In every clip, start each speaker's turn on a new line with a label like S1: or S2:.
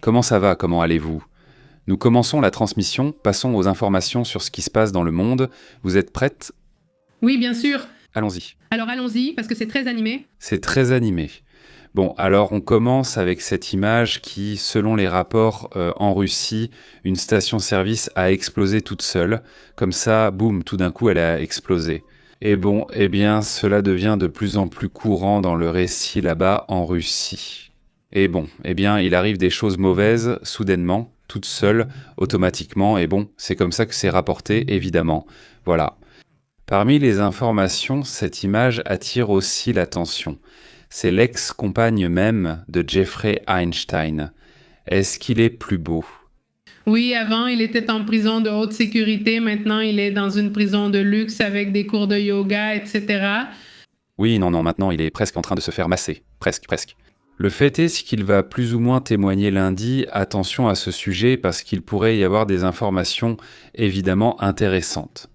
S1: comment ça va? Comment allez-vous? Nous commençons la transmission, passons aux informations sur ce qui se passe dans le monde. Vous êtes prêtes?
S2: Oui, bien sûr.
S1: Allons-y.
S2: Alors allons-y, parce que c'est très animé.
S1: C'est très animé. Bon, alors on commence avec cette image qui, selon les rapports en Russie, une station-service a explosé toute seule. Comme ça, boum, tout d'un coup, elle a explosé. Et bon, eh bien, cela devient de plus en plus courant dans le récit là-bas en Russie. Et bon, eh bien, il arrive des choses mauvaises, soudainement, toutes seules, automatiquement, et bon, c'est comme ça que c'est rapporté, évidemment. Voilà. Parmi les informations, cette image attire aussi l'attention. C'est l'ex-compagne même de Jeffrey Einstein. Est-ce qu'il est plus beau?
S2: Oui, avant, il était en prison de haute sécurité. Maintenant, il est dans une prison de luxe avec des cours de yoga, etc.
S1: Oui, non, maintenant il est presque en train de se faire masser. Presque. Le fait est qu'il va plus ou moins témoigner lundi. Attention à ce sujet parce qu'il pourrait y avoir des informations évidemment intéressantes.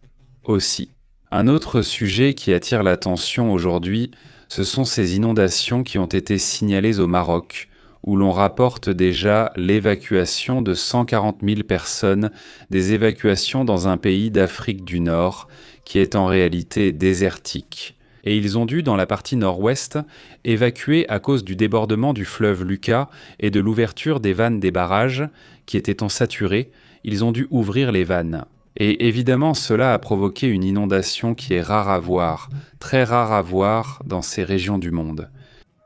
S1: Aussi. Un autre sujet qui attire l'attention aujourd'hui, ce sont ces inondations qui ont été signalées au Maroc, où l'on rapporte déjà l'évacuation de 140 000 personnes, des évacuations dans un pays d'Afrique du Nord, qui est en réalité désertique. Et ils ont dû, dans la partie nord-ouest, évacuer à cause du débordement du fleuve Luka et de l'ouverture des vannes des barrages, qui étaient saturés, ils ont dû ouvrir les vannes. Et évidemment, cela a provoqué une inondation qui est rare à voir, très rare à voir dans ces régions du monde.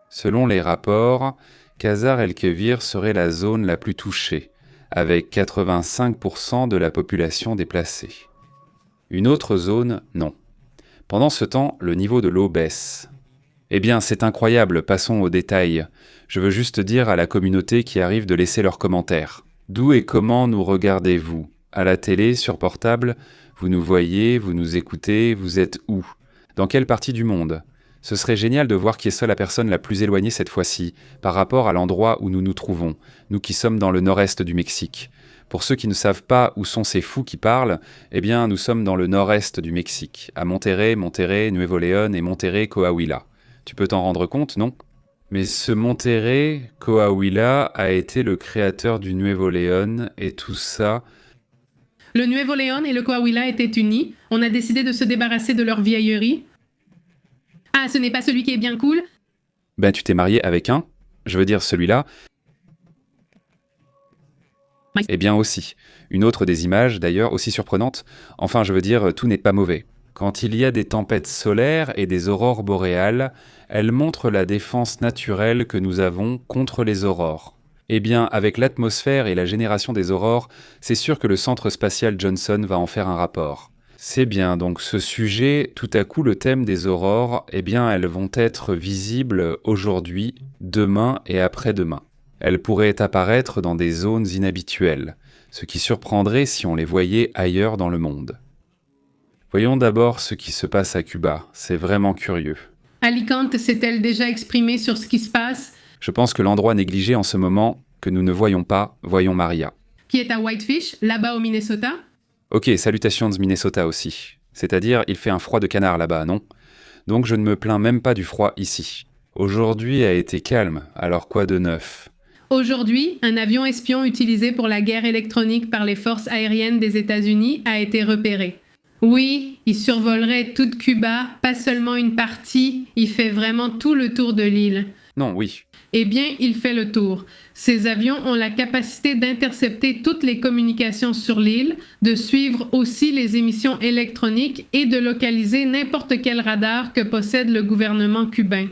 S1: Selon les rapports, Khazar el-Khévir serait la zone la plus touchée, avec 85% de la population déplacée. Une autre zone, non. Pendant ce temps, le niveau de l'eau baisse. Eh bien, c'est incroyable, passons aux détails. Je veux juste dire à la communauté qui arrive de laisser leurs commentaires. D'où et comment nous regardez-vous? À la télé, sur portable, vous nous voyez, vous nous écoutez, vous êtes où? Dans quelle partie du monde? Ce serait génial de voir qui est seule la personne la plus éloignée cette fois-ci, par rapport à l'endroit où nous nous trouvons, nous qui sommes dans le nord-est du Mexique. Pour ceux qui ne savent pas où sont ces fous qui parlent, eh bien, nous sommes dans le nord-est du Mexique, à Monterrey, Nuevo León et Monterrey, Coahuila. Tu peux t'en rendre compte, non? Mais ce Monterrey, Coahuila, a été le créateur du Nuevo León et tout ça...
S2: Le Nuevo León et le Coahuila étaient unis. On a décidé de se débarrasser de leur vieillerie. Ah, ce n'est pas celui qui est bien cool?
S1: Ben, tu t'es marié avec un? Je veux dire, celui-là... Eh bien aussi. Une autre des images, d'ailleurs, aussi surprenante. Enfin, je veux dire, tout n'est pas mauvais. Quand il y a des tempêtes solaires et des aurores boréales, elles montrent la défense naturelle que nous avons contre les aurores. Eh bien, avec l'atmosphère et la génération des aurores, c'est sûr que le centre spatial Johnson va en faire un rapport. C'est bien, donc ce sujet, tout à coup le thème des aurores, eh bien elles vont être visibles aujourd'hui, demain et après-demain. Elles pourraient apparaître dans des zones inhabituelles, ce qui surprendrait si on les voyait ailleurs dans le monde. Voyons d'abord ce qui se passe à Cuba, c'est vraiment curieux.
S2: Alicante s'est-elle déjà exprimée sur ce qui se passe?
S1: Je pense que l'endroit négligé en ce moment, que nous ne voyons pas, voyons Maria.
S2: Qui est à Whitefish, là-bas au Minnesota?
S1: Ok, salutations de Minnesota aussi. C'est-à-dire, il fait un froid de canard là-bas, non? Donc je ne me plains même pas du froid ici. Aujourd'hui a été calme, alors quoi de neuf?
S2: Aujourd'hui, un avion espion utilisé pour la guerre électronique par les forces aériennes des États-Unis a été repéré. Oui, il survolerait toute Cuba, pas seulement une partie, il fait vraiment tout le tour de l'île.
S1: Non, oui.
S2: Eh bien, il fait le tour. Ces avions ont la capacité d'intercepter toutes les communications sur l'île, de suivre aussi les émissions électroniques et de localiser n'importe quel radar que possède le gouvernement cubain.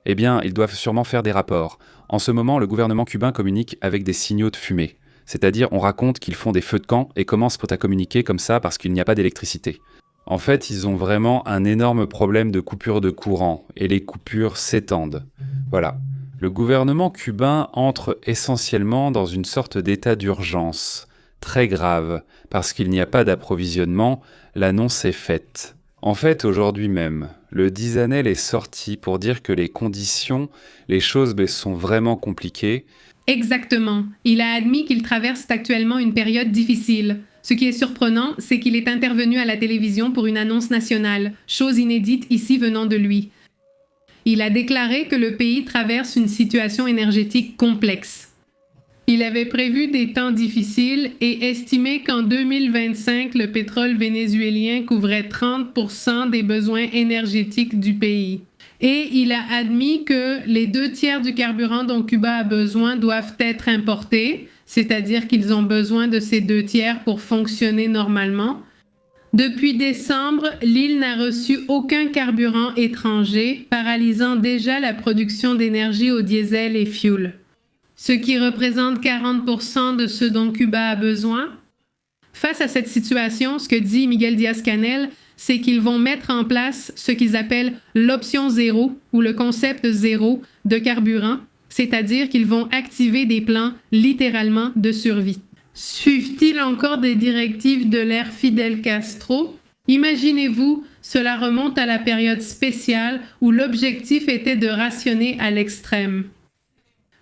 S1: Eh bien, ils doivent sûrement faire des rapports. En ce moment, le gouvernement cubain communique avec des signaux de fumée. C'est-à-dire, on raconte qu'ils font des feux de camp et commencent à communiquer comme ça parce qu'il n'y a pas d'électricité. En fait, ils ont vraiment un énorme problème de coupure de courant, et les coupures s'étendent. Voilà. Le gouvernement cubain entre essentiellement dans une sorte d'état d'urgence, très grave, parce qu'il n'y a pas d'approvisionnement, l'annonce est faite. En fait, aujourd'hui même, le Dizanel est sorti pour dire que les conditions, les choses sont vraiment compliquées.
S2: Exactement. Il a admis qu'il traverse actuellement une période difficile. Ce qui est surprenant, c'est qu'il est intervenu à la télévision pour une annonce nationale, chose inédite ici venant de lui. Il a déclaré que le pays traverse une situation énergétique complexe. Il avait prévu des temps difficiles et estimé qu'en 2025, le pétrole vénézuélien couvrait 30% des besoins énergétiques du pays. Et il a admis que les 2/3 du carburant dont Cuba a besoin doivent être importés, c'est-à-dire qu'ils ont besoin de ces 2/3 pour fonctionner normalement. Depuis décembre, l'île n'a reçu aucun carburant étranger, paralysant déjà la production d'énergie au diesel et fioul, ce qui représente 40% de ce dont Cuba a besoin. Face à cette situation, ce que dit Miguel Díaz-Canel, c'est qu'ils vont mettre en place ce qu'ils appellent l'option zéro ou le concept zéro de carburant, c'est-à-dire qu'ils vont activer des plans littéralement de survie. Suivent-ils encore des directives de l'ère Fidel Castro? Imaginez-vous, cela remonte à la période spéciale où l'objectif était de rationner à l'extrême.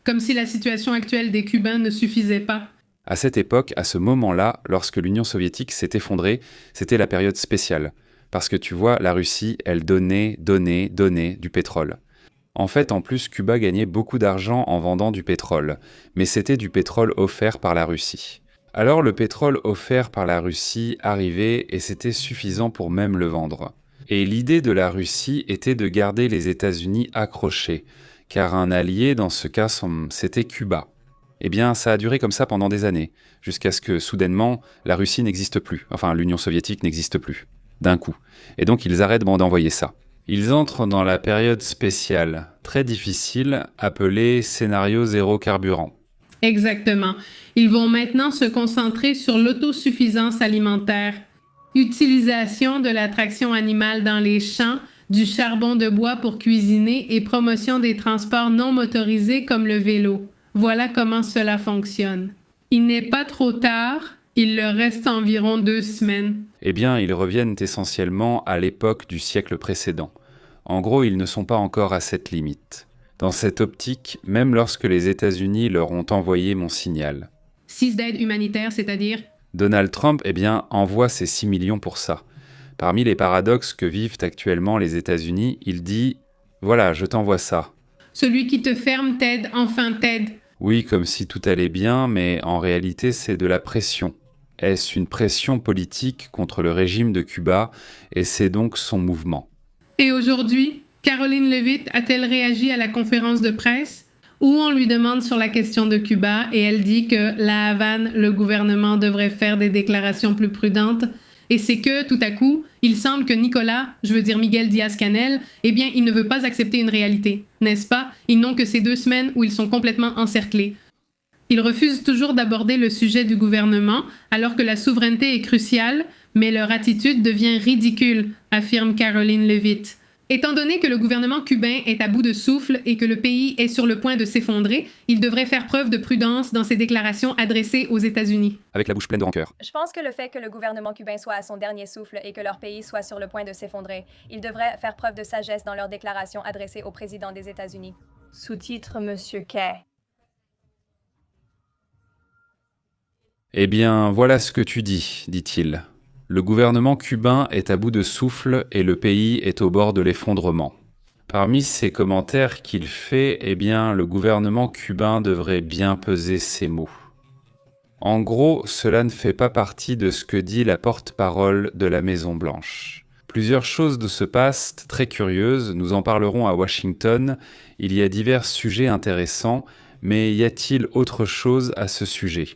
S2: Comme si la situation actuelle des Cubains ne suffisait pas.
S1: À cette époque, à ce moment-là, lorsque l'Union soviétique s'est effondrée, c'était la période spéciale. Parce que tu vois, la Russie, elle donnait du pétrole. En fait, en plus, Cuba gagnait beaucoup d'argent en vendant du pétrole, mais c'était du pétrole offert par la Russie. Alors le pétrole offert par la Russie arrivait et c'était suffisant pour même le vendre. Et l'idée de la Russie était de garder les États-Unis accrochés, car un allié dans ce cas, c'était Cuba. Eh bien, ça a duré comme ça pendant des années, jusqu'à ce que soudainement, la Russie n'existe plus, enfin l'Union soviétique n'existe plus, d'un coup. Et donc ils arrêtent d'envoyer ça. Ils entrent dans la période spéciale, très difficile, appelée scénario zéro carburant.
S2: Exactement. Ils vont maintenant se concentrer sur l'autosuffisance alimentaire, utilisation de la traction animale dans les champs, du charbon de bois pour cuisiner et promotion des transports non motorisés comme le vélo. Voilà comment cela fonctionne. Il n'est pas trop tard, il leur reste environ 2 semaines.
S1: Eh bien, ils reviennent essentiellement à l'époque du siècle précédent. En gros, ils ne sont pas encore à cette limite. Dans cette optique, même lorsque les États-Unis leur ont envoyé mon signal.
S2: 6 d'aides humanitaires, c'est-à-dire?
S1: Donald Trump, envoie ses 6 millions pour ça. Parmi les paradoxes que vivent actuellement les États-Unis, il dit « Voilà, je t'envoie ça ».
S2: Celui qui te ferme t'aide, enfin t'aide.
S1: Oui, comme si tout allait bien, mais en réalité, c'est de la pression. Est-ce une pression politique contre le régime de Cuba, et c'est donc son mouvement.
S2: Et aujourd'hui, Caroline Leavitt a-t-elle réagi à la conférence de presse où on lui demande sur la question de Cuba et elle dit que la Havane, le gouvernement devrait faire des déclarations plus prudentes? Et c'est que, tout à coup, il semble que Miguel Díaz-Canel, il ne veut pas accepter une réalité, n'est-ce pas? Ils n'ont que ces 2 semaines où ils sont complètement encerclés. Ils refusent toujours d'aborder le sujet du gouvernement, alors que la souveraineté est cruciale, mais leur attitude devient ridicule, affirme Caroline Leavitt. Étant donné que le gouvernement cubain est à bout de souffle et que le pays est sur le point de s'effondrer, il devrait faire preuve de prudence dans ses déclarations adressées aux États-Unis.
S1: Avec la bouche pleine de rancœur.
S3: Je pense que le fait que le gouvernement cubain soit à son dernier souffle et que leur pays soit sur le point de s'effondrer, ils devraient faire preuve de sagesse dans leurs déclarations adressées au président des États-Unis. Sous-titre Monsieur Kay.
S1: Eh bien, voilà ce que tu dis, dit-il. Le gouvernement cubain est à bout de souffle et le pays est au bord de l'effondrement. Parmi ces commentaires qu'il fait, le gouvernement cubain devrait bien peser ses mots. En gros, cela ne fait pas partie de ce que dit la porte-parole de la Maison-Blanche. Plusieurs choses se passent très curieuses, nous en parlerons à Washington. Il y a divers sujets intéressants, mais y a-t-il autre chose à ce sujet ?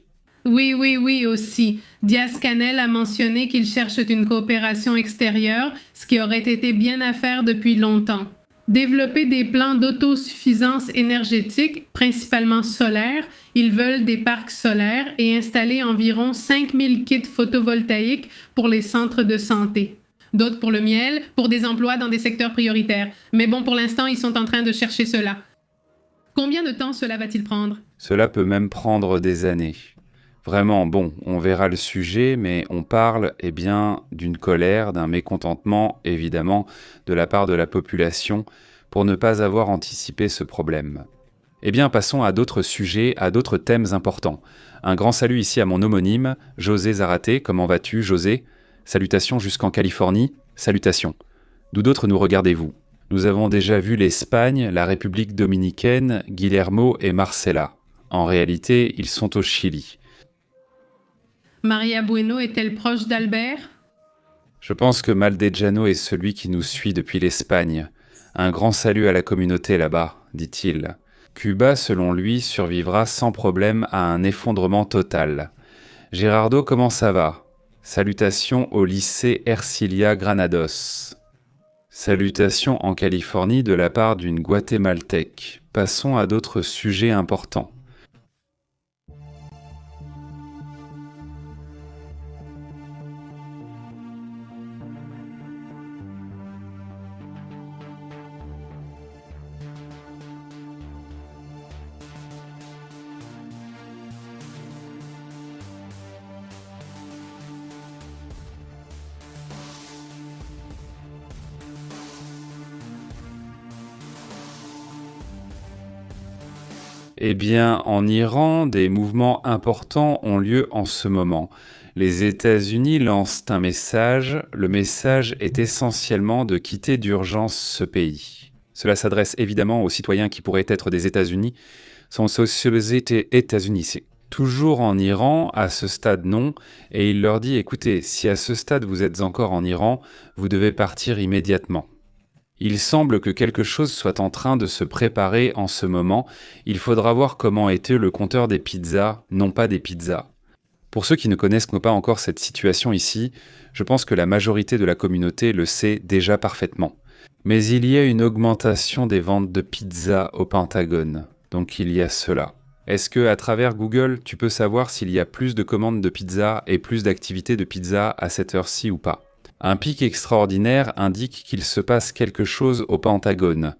S2: Oui, aussi. Díaz-Canel a mentionné qu'il cherche une coopération extérieure, ce qui aurait été bien à faire depuis longtemps. Développer des plans d'autosuffisance énergétique, principalement solaire, ils veulent des parcs solaires et installer environ 5000 kits photovoltaïques pour les centres de santé. D'autres pour le miel, pour des emplois dans des secteurs prioritaires. Mais bon, pour l'instant, ils sont en train de chercher cela. Combien de temps cela va-t-il prendre?
S1: Cela peut même prendre des années. Vraiment, on verra le sujet, mais on parle, d'une colère, d'un mécontentement, évidemment, de la part de la population, pour ne pas avoir anticipé ce problème. Passons à d'autres sujets, à d'autres thèmes importants. Un grand salut ici à mon homonyme, José Zaraté. Comment vas-tu, José? Salutations jusqu'en Californie. Salutations. D'où d'autres nous regardez-vous? Nous avons déjà vu l'Espagne, la République dominicaine, Guillermo et Marcela. En réalité, ils sont au Chili.
S2: Maria Bueno est-elle proche d'Albert?
S1: Je pense que Maldejano est celui qui nous suit depuis l'Espagne. Un grand salut à la communauté là-bas, dit-il. Cuba, selon lui, survivra sans problème à un effondrement total. Gerardo, comment ça va? Salutations au lycée Ercilia Granados. Salutations en Californie de la part d'une Guatémaltèque. Passons à d'autres sujets importants. Eh bien, en Iran, des mouvements importants ont lieu en ce moment. Les États-Unis lancent un message. Le message est essentiellement de quitter d'urgence ce pays. Cela s'adresse évidemment aux citoyens qui pourraient être des États-Unis. Sont sociétés États-Unis. C'est toujours en Iran, à ce stade non. Et il leur dit, écoutez, si à ce stade vous êtes encore en Iran, vous devez partir immédiatement. Il semble que quelque chose soit en train de se préparer en ce moment. Il faudra voir comment était le compteur des pizzas, non pas des pizzas. Pour ceux qui ne connaissent pas encore cette situation ici, je pense que la majorité de la communauté le sait déjà parfaitement. Mais il y a une augmentation des ventes de pizzas au Pentagone, donc il y a cela. Est-ce que à travers Google, tu peux savoir s'il y a plus de commandes de pizza et plus d'activités de pizza à cette heure-ci ou pas? Un pic extraordinaire indique qu'il se passe quelque chose au Pentagone.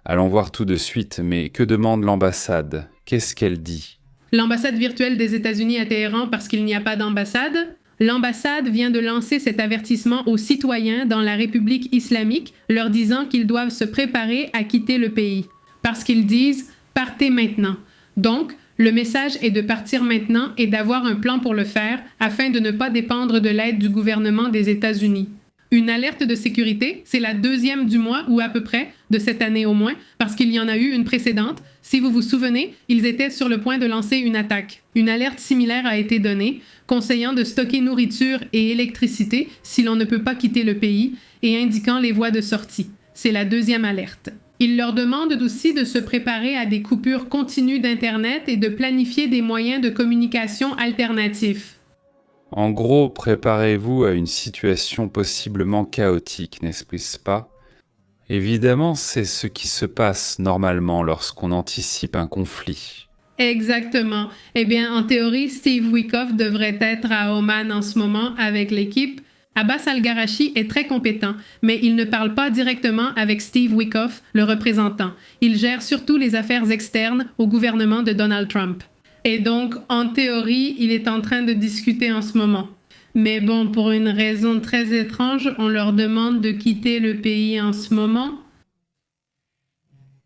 S1: Allons voir tout de suite, mais que demande l'ambassade? Qu'est-ce qu'elle dit?
S2: L'ambassade virtuelle des États-Unis à Téhéran parce qu'il n'y a pas d'ambassade? L'ambassade vient de lancer cet avertissement aux citoyens dans la République islamique, leur disant qu'ils doivent se préparer à quitter le pays. Parce qu'ils disent « partez maintenant ». Donc, le message est de partir maintenant et d'avoir un plan pour le faire afin de ne pas dépendre de l'aide du gouvernement des États-Unis. Une alerte de sécurité, c'est la 2e du mois ou à peu près, de cette année au moins, parce qu'il y en a eu une précédente. Si vous vous souvenez, ils étaient sur le point de lancer une attaque. Une alerte similaire a été donnée, conseillant de stocker nourriture et électricité si l'on ne peut pas quitter le pays et indiquant les voies de sortie. C'est la 2e alerte. Il leur demande aussi de se préparer à des coupures continues d'Internet et de planifier des moyens de communication alternatifs.
S1: En gros, préparez-vous à une situation possiblement chaotique, n'est-ce pas? Évidemment, c'est ce qui se passe normalement lorsqu'on anticipe un conflit.
S2: Exactement. Eh bien, en théorie, Steve Witkoff devrait être à Oman en ce moment avec l'équipe. Abbas Al-Garachi est très compétent, mais il ne parle pas directement avec Steve Witkoff, le représentant. Il gère surtout les affaires externes au gouvernement de Donald Trump. Et donc, en théorie, il est en train de discuter en ce moment. Mais bon, pour une raison très étrange, on leur demande de quitter le pays en ce moment.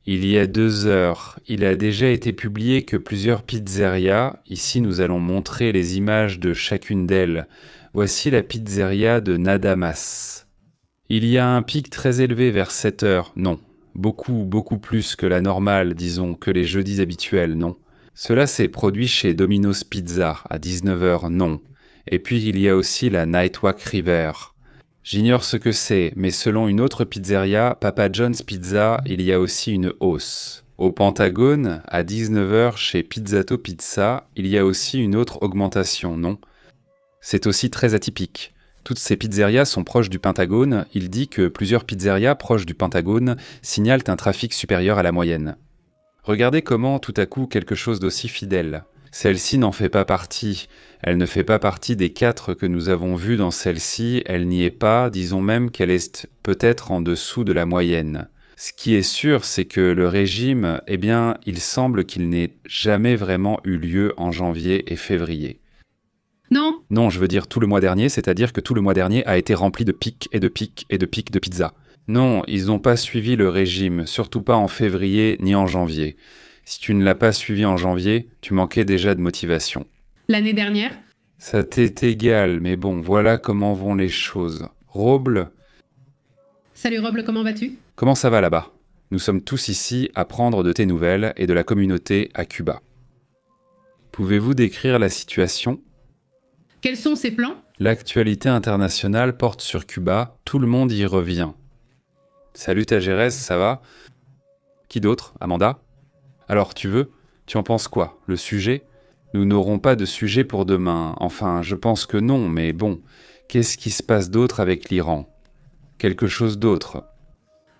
S1: Il y a 2 heures, il a déjà été publié que plusieurs pizzerias, ici nous allons montrer les images de chacune d'elles. Voici la pizzeria de Nadamas. Il y a un pic très élevé vers 7 heures, non. Beaucoup plus que la normale, disons, que les jeudis habituels, non. Cela s'est produit chez Domino's Pizza, à 19 heures, non. Et puis il y a aussi la Nightwalk River. J'ignore ce que c'est, mais selon une autre pizzeria, Papa John's Pizza, il y a aussi une hausse. Au Pentagone, à 19 heures chez Pizzato Pizza, il y a aussi une autre augmentation, non? C'est aussi très atypique. Toutes ces pizzerias sont proches du Pentagone. Il dit que plusieurs pizzerias proches du Pentagone signalent un trafic supérieur à la moyenne. Regardez comment, tout à coup, quelque chose d'aussi fidèle. Celle-ci n'en fait pas partie. Elle ne fait pas partie des 4 que nous avons vues dans celle-ci. Elle n'y est pas, disons même qu'elle est peut-être en dessous de la moyenne. Ce qui est sûr, c'est que le régime, eh bien, il semble qu'il n'ait jamais vraiment eu lieu en janvier et février.
S2: Non.
S1: Non, je veux dire tout le mois dernier, c'est-à-dire que tout le mois dernier a été rempli de pics et de pics et de pics de pizza. Non, ils n'ont pas suivi le régime, surtout pas en février ni en janvier. Si tu ne l'as pas suivi en janvier, tu manquais déjà de motivation.
S2: L'année dernière?
S1: Ça t'est égal, mais bon, voilà comment vont les choses. Roble?
S2: Salut Roble, comment vas-tu?
S1: Comment ça va là-bas? Nous sommes tous ici à prendre de tes nouvelles et de la communauté à Cuba. Pouvez-vous décrire la situation ?
S2: Quels sont ces plans?
S1: L'actualité internationale porte sur Cuba, tout le monde y revient. Salut Tagérès, ça va? Qui d'autre? Amanda? Alors tu en penses quoi? Le sujet? Nous n'aurons pas de sujet pour demain, enfin je pense que non, mais bon, qu'est-ce qui se passe d'autre avec l'Iran? Quelque chose d'autre?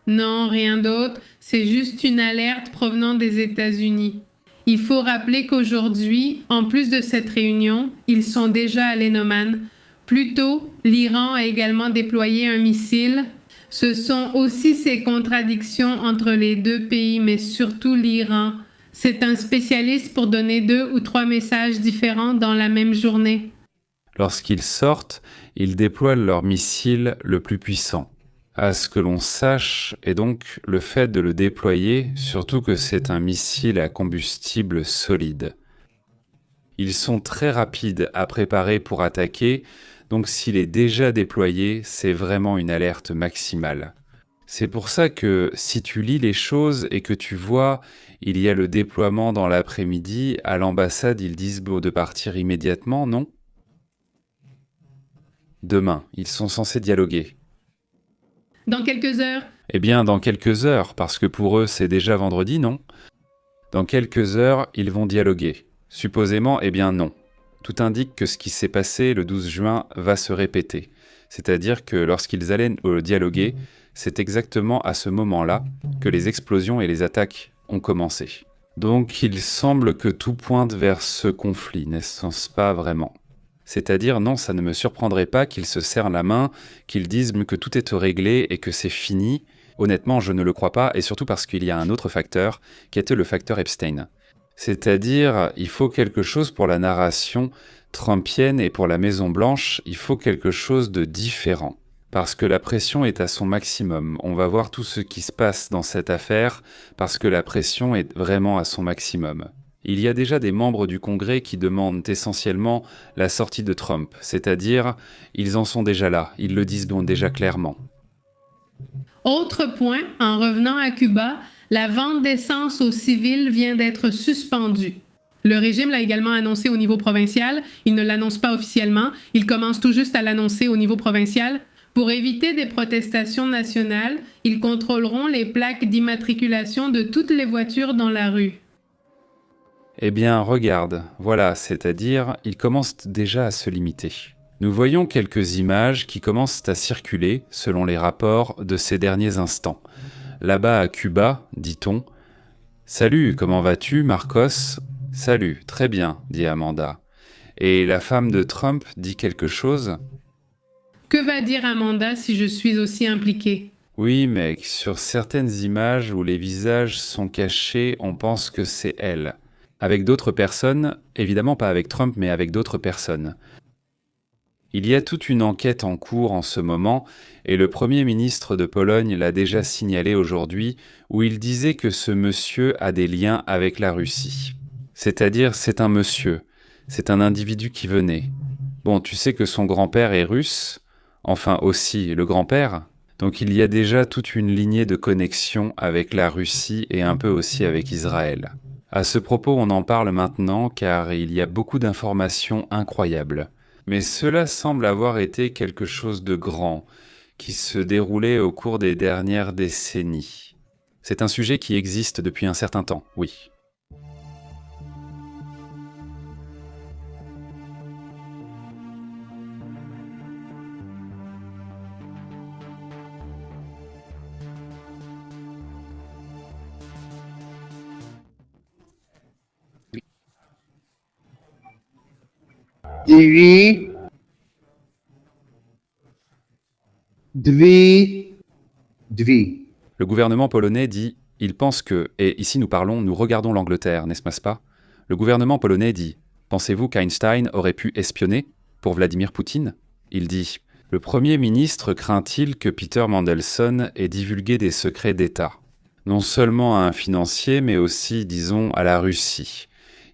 S2: Non, rien d'autre. C'est juste une alerte provenant des États-Unis. Il faut rappeler qu'aujourd'hui, en plus de cette réunion, ils sont déjà à l'Enoman. Plus tôt, l'Iran a également déployé un missile. Ce sont aussi ces contradictions entre les deux pays, mais surtout l'Iran. C'est un spécialiste pour donner 2 ou 3 messages différents dans la même journée.
S1: Lorsqu'ils sortent, ils déploient leur missile le plus puissant. À ce que l'on sache, et donc le fait de le déployer, surtout que c'est un missile à combustible solide. Ils sont très rapides à préparer pour attaquer, donc s'il est déjà déployé, c'est vraiment une alerte maximale. C'est pour ça que si tu lis les choses et que tu vois, il y a le déploiement dans l'après-midi, à l'ambassade ils disent de partir immédiatement, non? Demain, ils sont censés dialoguer.
S2: Dans quelques heures.
S1: Eh bien, dans quelques heures, parce que pour eux, c'est déjà vendredi, non? Dans quelques heures, ils vont dialoguer. Supposément, eh bien non. Tout indique que ce qui s'est passé le 12 juin va se répéter. C'est-à-dire que lorsqu'ils allaient dialoguer, c'est exactement à ce moment-là que les explosions et les attaques ont commencé. Donc, il semble que tout pointe vers ce conflit, n'est-ce pas vraiment? C'est-à-dire, non, ça ne me surprendrait pas qu'ils se serrent la main, qu'ils disent que tout est réglé et que c'est fini. Honnêtement, je ne le crois pas, et surtout parce qu'il y a un autre facteur, qui était le facteur Epstein. C'est-à-dire, il faut quelque chose pour la narration trumpienne et pour la Maison-Blanche, il faut quelque chose de différent. Parce que la pression est à son maximum. On va voir tout ce qui se passe dans cette affaire, parce que la pression est vraiment à son maximum. Il y a déjà des membres du Congrès qui demandent essentiellement la sortie de Trump, c'est-à-dire, ils en sont déjà là, ils le disent donc déjà clairement.
S2: Autre point, en revenant à Cuba, la vente d'essence aux civils vient d'être suspendue. Le régime l'a également annoncé au niveau provincial. Il ne l'annonce pas officiellement. Il commence tout juste à l'annoncer au niveau provincial. Pour éviter des protestations nationales, ils contrôleront les plaques d'immatriculation de toutes les voitures dans la rue.
S1: Eh bien, regarde, voilà, c'est-à-dire, ils commencent déjà à se limiter. Nous voyons quelques images qui commencent à circuler selon les rapports de ces derniers instants. Là-bas à Cuba, dit-on. « Salut, comment vas-tu, Marcos ?»« Salut, très bien, dit Amanda. » Et la femme de Trump dit quelque chose.
S2: « Que va dire Amanda si je suis aussi impliquée ?»
S1: Oui, mec, sur certaines images où les visages sont cachés, on pense que c'est elle. Avec d'autres personnes, évidemment pas avec Trump, mais avec d'autres personnes. Il y a toute une enquête en cours en ce moment, et le Premier ministre de Pologne l'a déjà signalé aujourd'hui, où il disait que ce monsieur a des liens avec la Russie. C'est-à-dire, c'est un monsieur, c'est un individu qui venait. Bon, tu sais que son grand-père est russe, enfin aussi le grand-père, donc il y a déjà toute une lignée de connexion avec la Russie et un peu aussi avec Israël. À ce propos, on en parle maintenant car il y a beaucoup d'informations incroyables. Mais cela semble avoir été quelque chose de grand, qui se déroulait au cours des dernières décennies. C'est un sujet qui existe depuis un certain temps, oui.
S4: Dvi.
S1: Le gouvernement polonais dit « il pense que », et ici nous regardons l'Angleterre, n'est-ce pas? Le gouvernement polonais dit « pensez-vous qu'Einstein aurait pu espionner pour Vladimir Poutine ?» Il dit « le Premier ministre craint-il que Peter Mandelson ait divulgué des secrets d'État, non seulement à un financier, mais aussi, disons, à la Russie.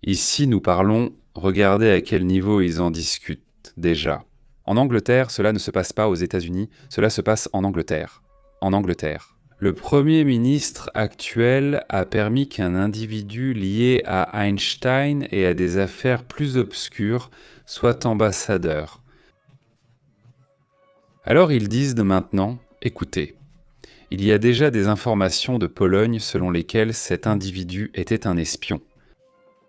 S1: Ici nous parlons, regardez à quel niveau ils en discutent déjà. En Angleterre, cela ne se passe pas aux États-Unis, cela se passe en Angleterre. En Angleterre. Le Premier ministre actuel a permis qu'un individu lié à Einstein et à des affaires plus obscures soit ambassadeur. Alors ils disent de maintenant, écoutez, il y a déjà des informations de Pologne selon lesquelles cet individu était un espion.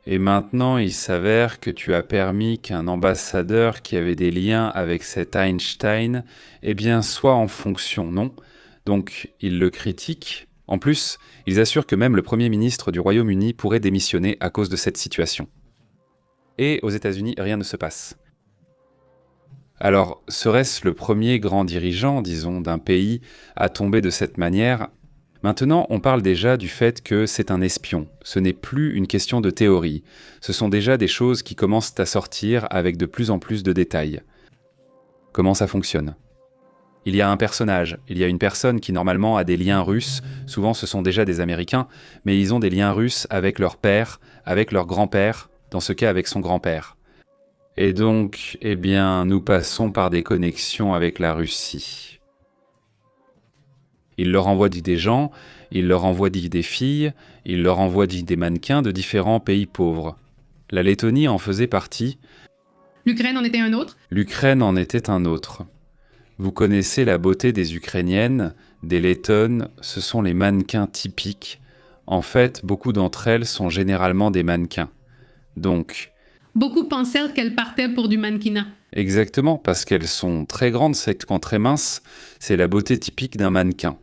S1: Et maintenant, il s'avère que tu as permis qu'un ambassadeur qui avait des liens avec cet Einstein, soit en fonction, non ? Donc, ils le critiquent. En plus, ils assurent que même le Premier ministre du Royaume-Uni pourrait démissionner à cause de cette situation. Et aux États-Unis, rien ne se passe. Alors, serait-ce le premier grand dirigeant, disons, d'un pays à tomber de cette manière ? Maintenant, on parle déjà du fait que c'est un espion. Ce n'est plus une question de théorie. Ce sont déjà des choses qui commencent à sortir avec de plus en plus de détails. Comment ça fonctionne ? Il y a un personnage, il y a une personne qui normalement a des liens russes, souvent ce sont déjà des Américains, mais ils ont des liens russes avec leur père, avec leur grand-père, dans ce cas avec son grand-père. Et donc, nous passons par des connexions avec la Russie. Il leur envoie des gens, il leur envoie des filles, il leur envoie des mannequins de différents pays pauvres. La Lettonie en faisait partie.
S2: L'Ukraine en était un autre.
S1: L'Ukraine en était un autre. Vous connaissez la beauté des Ukrainiennes, des Lettonnes, ce sont les mannequins typiques. En fait, beaucoup d'entre elles sont généralement des mannequins. Donc,
S2: beaucoup pensèrent qu'elles partaient pour du mannequinat.
S1: Exactement, parce qu'elles sont très grandes, c'est quand très minces, c'est la beauté typique d'un mannequin.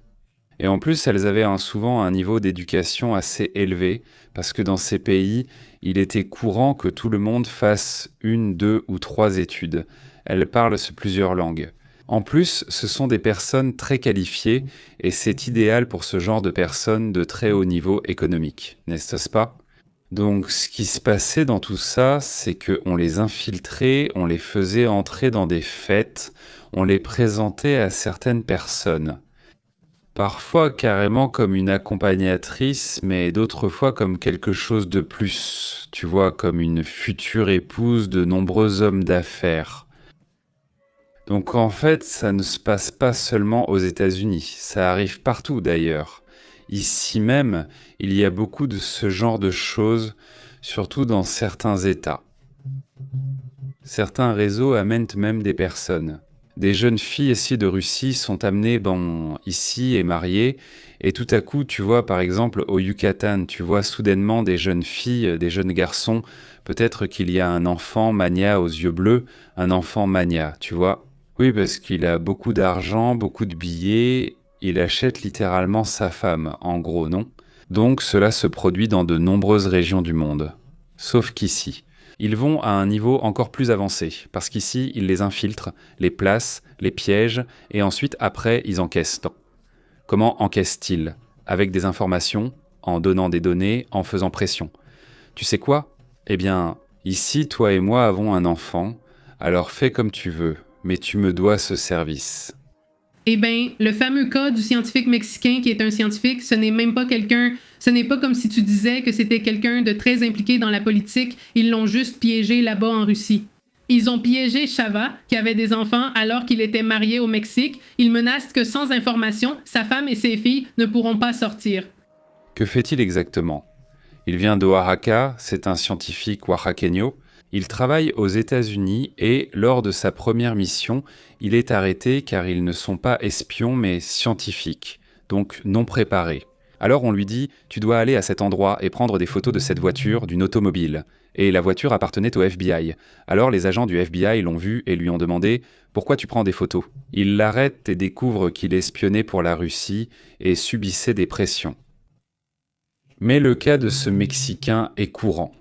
S1: Et en plus, elles avaient souvent un niveau d'éducation assez élevé, parce que dans ces pays, il était courant que tout le monde fasse 1, 2 ou 3 études. Elles parlent plusieurs langues. En plus, ce sont des personnes très qualifiées, et c'est idéal pour ce genre de personnes de très haut niveau économique, n'est-ce pas ? Donc, ce qui se passait dans tout ça, c'est qu'on les infiltrait, on les faisait entrer dans des fêtes, on les présentait à certaines personnes. Parfois carrément comme une accompagnatrice, mais d'autres fois comme quelque chose de plus. Tu vois, comme une future épouse de nombreux hommes d'affaires. Donc en fait, ça ne se passe pas seulement aux États-Unis, ça arrive partout d'ailleurs. Ici même, il y a beaucoup de ce genre de choses, surtout dans certains États. Certains réseaux amènent même des personnes. Des jeunes filles ici de Russie sont amenées ici et mariées, et tout à coup, tu vois, par exemple, au Yucatan, tu vois soudainement des jeunes filles, des jeunes garçons, peut-être qu'il y a un enfant mania aux yeux bleus, un enfant mania, tu vois. Oui, parce qu'il a beaucoup d'argent, beaucoup de billets, il achète littéralement sa femme, en gros, non ? Donc cela se produit dans de nombreuses régions du monde. Sauf qu'ici, ils vont à un niveau encore plus avancé, parce qu'ici, ils les infiltrent, les placent, les piègent, et ensuite, après, ils encaissent. Comment encaissent-ils ? Avec des informations, en donnant des données, en faisant pression. Tu sais quoi ? Ici, toi et moi avons un enfant, alors fais comme tu veux, mais tu me dois ce service.
S2: Le fameux cas du scientifique mexicain qui est un scientifique, ce n'est même pas quelqu'un, ce n'est pas comme si tu disais que c'était quelqu'un de très impliqué dans la politique, ils l'ont juste piégé là-bas en Russie. Ils ont piégé Chava, qui avait des enfants alors qu'il était marié au Mexique. Ils menacent que sans information, sa femme et ses filles ne pourront pas sortir.
S1: Que fait-il exactement ? Il vient de Oaxaca, c'est un scientifique oaxaqueño. Il travaille aux États-Unis et, lors de sa première mission, il est arrêté car ils ne sont pas espions mais scientifiques, donc non préparés. Alors on lui dit « Tu dois aller à cet endroit et prendre des photos de cette voiture, d'une automobile. » Et la voiture appartenait au FBI. Alors les agents du FBI l'ont vu et lui ont demandé « Pourquoi tu prends des photos ?» Il l'arrête et découvre qu'il espionnait pour la Russie et subissait des pressions. Mais le cas de ce Mexicain est courant.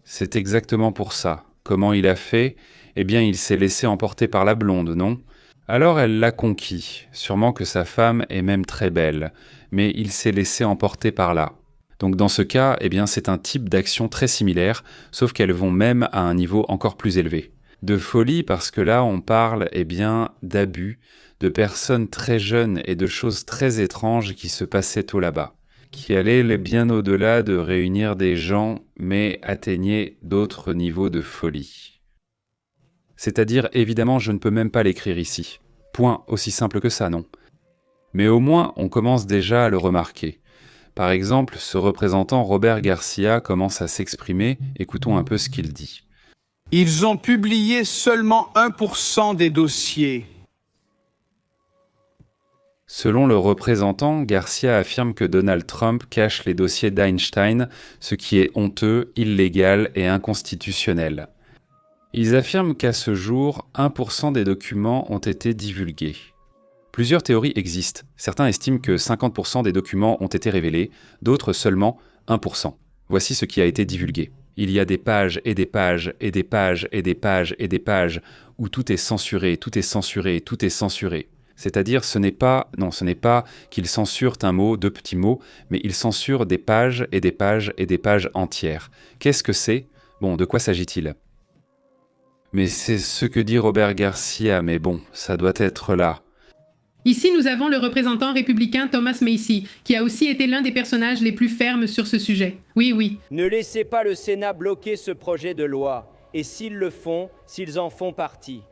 S1: C'est exactement pour ça. Comment il a fait ? Il s'est laissé emporter par la blonde, non ? Alors elle l'a conquis. Sûrement que sa femme est même très belle. Mais il s'est laissé emporter par là. Donc dans ce cas, c'est un type d'action très similaire, sauf qu'elles vont même à un niveau encore plus élevé. De folie parce que là, on parle d'abus, de personnes très jeunes et de choses très étranges qui se passaient tôt là-bas, qui allaient bien au-delà de réunir des gens, mais atteignaient d'autres niveaux de folie. C'est-à-dire, évidemment, je ne peux même pas l'écrire ici. Point, aussi simple que ça, non ? Mais au moins, on commence déjà à le remarquer. Par exemple, ce représentant Robert Garcia commence à s'exprimer. Écoutons un peu ce qu'il dit.
S4: Ils ont publié seulement 1% des dossiers.
S1: Selon le représentant, Garcia affirme que Donald Trump cache les dossiers d'Einstein, ce qui est honteux, illégal et inconstitutionnel. Ils affirment qu'à ce jour, 1% des documents ont été divulgués. Plusieurs théories existent. Certains estiment que 50% des documents ont été révélés, d'autres seulement 1%. Voici ce qui a été divulgué. Il y a des pages et des pages et des pages et des pages et des pages où tout est censuré, tout est censuré, tout est censuré. C'est-à-dire, ce n'est pas qu'ils censurent un mot, deux petits mots, mais ils censurent des pages et des pages et des pages entières. Qu'est-ce que c'est ? Bon, de quoi s'agit-il ? Mais c'est ce que dit Robert Garcia, mais bon, ça doit être là.
S2: Ici, nous avons le représentant républicain Thomas Macy, qui a aussi été l'un des personnages les plus fermes sur ce sujet. Oui.
S5: Ne laissez pas le Sénat bloquer ce projet de loi, et s'ils le font, s'ils en font partie.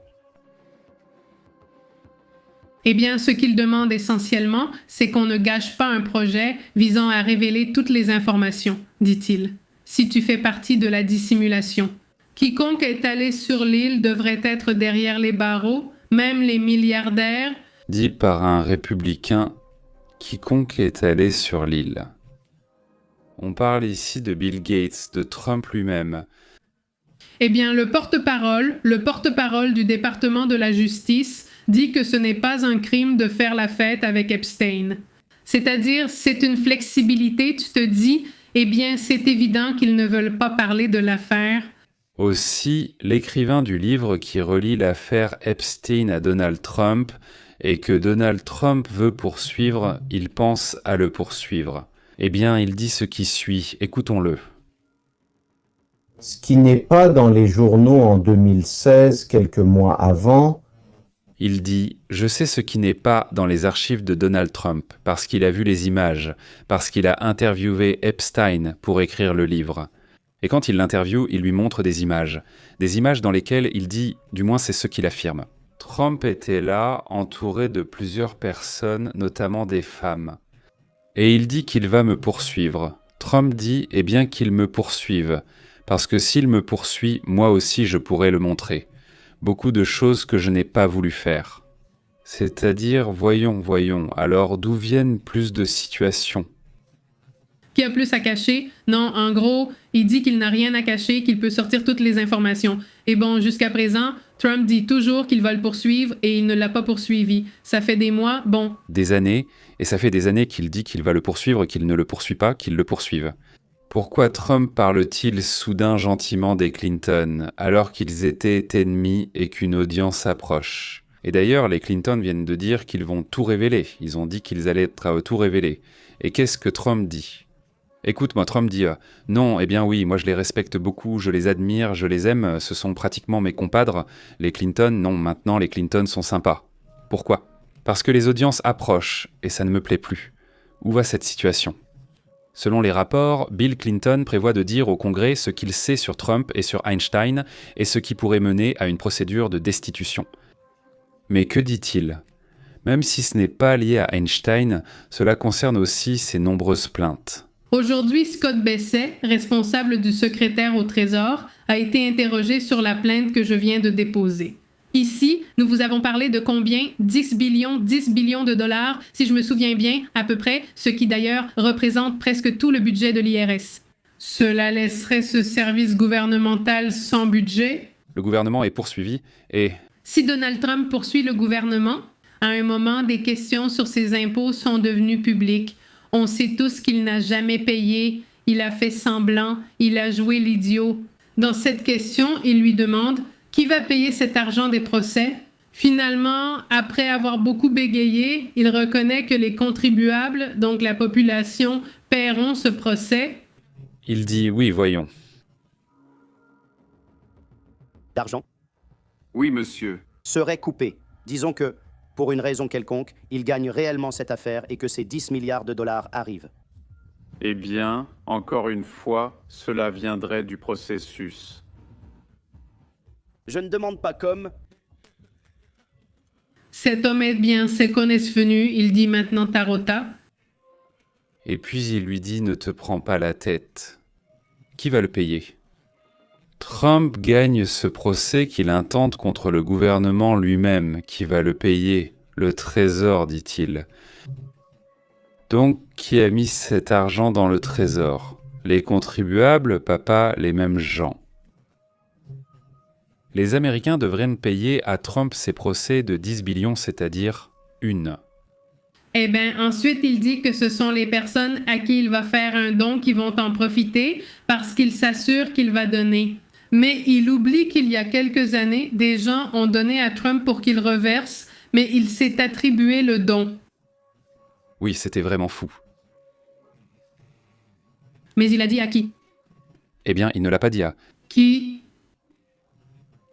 S2: Eh bien, ce qu'il demande essentiellement, c'est qu'on ne gâche pas un projet visant à révéler toutes les informations, dit-il. Si tu fais partie de la dissimulation. Quiconque est allé sur l'île devrait être derrière les barreaux, même les milliardaires.
S1: Dit par un républicain, quiconque est allé sur l'île. On parle ici de Bill Gates, de Trump lui-même.
S2: Eh bien, le porte-parole du département de la justice dit que ce n'est pas un crime de faire la fête avec Epstein. C'est-à-dire, c'est une flexibilité, tu te dis, eh bien, c'est évident qu'ils ne veulent pas parler de l'affaire.
S1: Aussi, l'écrivain du livre qui relie l'affaire Epstein à Donald Trump et que Donald Trump veut poursuivre, il pense à le poursuivre. Eh bien, il dit ce qui suit, écoutons-le.
S6: Ce qui n'est pas dans les journaux en 2016, quelques mois avant.
S1: Il dit « Je sais ce qui n'est pas dans les archives de Donald Trump, parce qu'il a vu les images, parce qu'il a interviewé Epstein pour écrire le livre. » Et quand il l'interviewe, il lui montre des images dans lesquelles il dit, du moins c'est ce qu'il affirme. Trump était là, entouré de plusieurs personnes, notamment des femmes. Et il dit qu'il va me poursuivre. Trump dit, eh bien qu'il me poursuive, parce que s'il me poursuit, moi aussi je pourrais le montrer. Beaucoup de choses que je n'ai pas voulu faire. C'est-à-dire, voyons, alors d'où viennent plus de situations ?
S2: Qui a plus à cacher? Non, en gros, il dit qu'il n'a rien à cacher, qu'il peut sortir toutes les informations. Et bon, jusqu'à présent, Trump dit toujours qu'il va le poursuivre et il ne l'a pas poursuivi. Ça fait des mois, bon.
S1: Des années, et ça fait des années qu'il dit qu'il va le poursuivre, qu'il ne le poursuit pas, qu'il le poursuive. Pourquoi Trump parle-t-il soudain gentiment des Clinton, alors qu'ils étaient ennemis et qu'une audience approche ? Et d'ailleurs, les Clinton viennent de dire qu'ils vont tout révéler. Ils ont dit qu'ils allaient tout révéler. Et qu'est-ce que Trump dit ? Écoute-moi, Trump dit « Non, eh bien oui, moi je les respecte beaucoup, je les admire, je les aime, ce sont pratiquement mes compadres. Les Clinton, non, maintenant les Clinton sont sympas. » Pourquoi ? Parce que les audiences approchent, et ça ne me plaît plus. Où va cette situation ? Selon les rapports, Bill Clinton prévoit de dire au Congrès ce qu'il sait sur Trump et sur Einstein, et ce qui pourrait mener à une procédure de destitution. Mais que dit-il ? Même si ce n'est pas lié à Einstein, cela concerne aussi ses nombreuses plaintes.
S2: Aujourd'hui, Scott Besset, responsable du secrétaire au Trésor, a été interrogé sur la plainte que je viens de déposer. Ici, nous vous avons parlé de combien? 10 billions de dollars, si je me souviens bien, à peu près, ce qui d'ailleurs représente presque tout le budget de l'IRS. Cela laisserait ce service gouvernemental sans budget?
S1: Le gouvernement est poursuivi et...
S2: Si Donald Trump poursuit le gouvernement, à un moment, des questions sur ses impôts sont devenues publiques. On sait tous qu'il n'a jamais payé, il a fait semblant, il a joué l'idiot. Dans cette question, il lui demande « Qui va payer cet argent des procès ?» Finalement, après avoir beaucoup bégayé, il reconnaît que les contribuables, donc la population, paieront ce procès.
S1: Il dit « Oui, voyons. »
S7: D'argent
S4: Oui, monsieur.
S7: serait coupé. Disons que, pour une raison quelconque, il gagne réellement cette affaire et que ces 10 milliards de dollars arrivent.
S8: Eh bien, encore une fois, cela viendrait du processus.
S7: Je ne demande pas comme...
S2: Cet homme est bien, c'est qu'on est venu, il dit maintenant Tarota.
S1: Et puis il lui dit « Ne te prends pas la tête ». Qui va le payer? Trump gagne ce procès qu'il intente contre le gouvernement lui-même. Qui va le payer? Le Trésor, dit-il. Donc, qui a mis cet argent dans le Trésor? Les contribuables, papa, les mêmes gens. Les Américains devraient payer à Trump ses procès de 10 billions, c'est-à-dire une.
S2: Eh bien, ensuite, il dit que ce sont les personnes à qui il va faire un don qui vont en profiter parce qu'il s'assure qu'il va donner. Mais il oublie qu'il y a quelques années, des gens ont donné à Trump pour qu'il reverse, mais il s'est attribué le don.
S1: Oui, c'était vraiment fou.
S2: Mais il a dit à qui?
S1: Eh bien, il ne l'a pas dit à.
S2: Qui?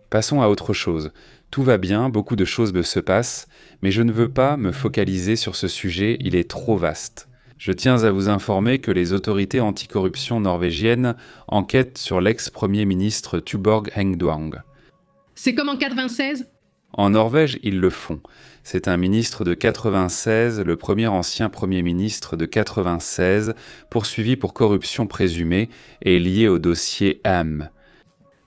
S1: Passons à autre chose. Tout va bien, beaucoup de choses se passent, mais je ne veux pas me focaliser sur ce sujet, il est trop vaste. Je tiens à vous informer que les autorités anticorruption norvégiennes enquêtent sur l'ex-premier ministre Tuborg Engdang.
S2: C'est comme en 96?
S1: En Norvège, ils le font. C'est un ministre de 96, le premier ancien premier ministre de 96, poursuivi pour corruption présumée et lié au dossier Ham.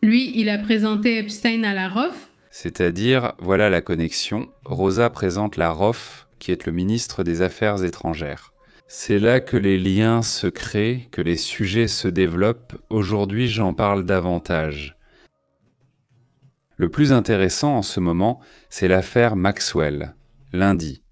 S2: Lui, il a présenté Epstein à la ROF.
S1: C'est-à-dire, voilà la connexion, Rosa présente la ROF, qui est le ministre des Affaires étrangères. C'est là que les liens se créent, que les sujets se développent. Aujourd'hui, j'en parle davantage. Le plus intéressant en ce moment, c'est l'affaire Maxwell, lundi.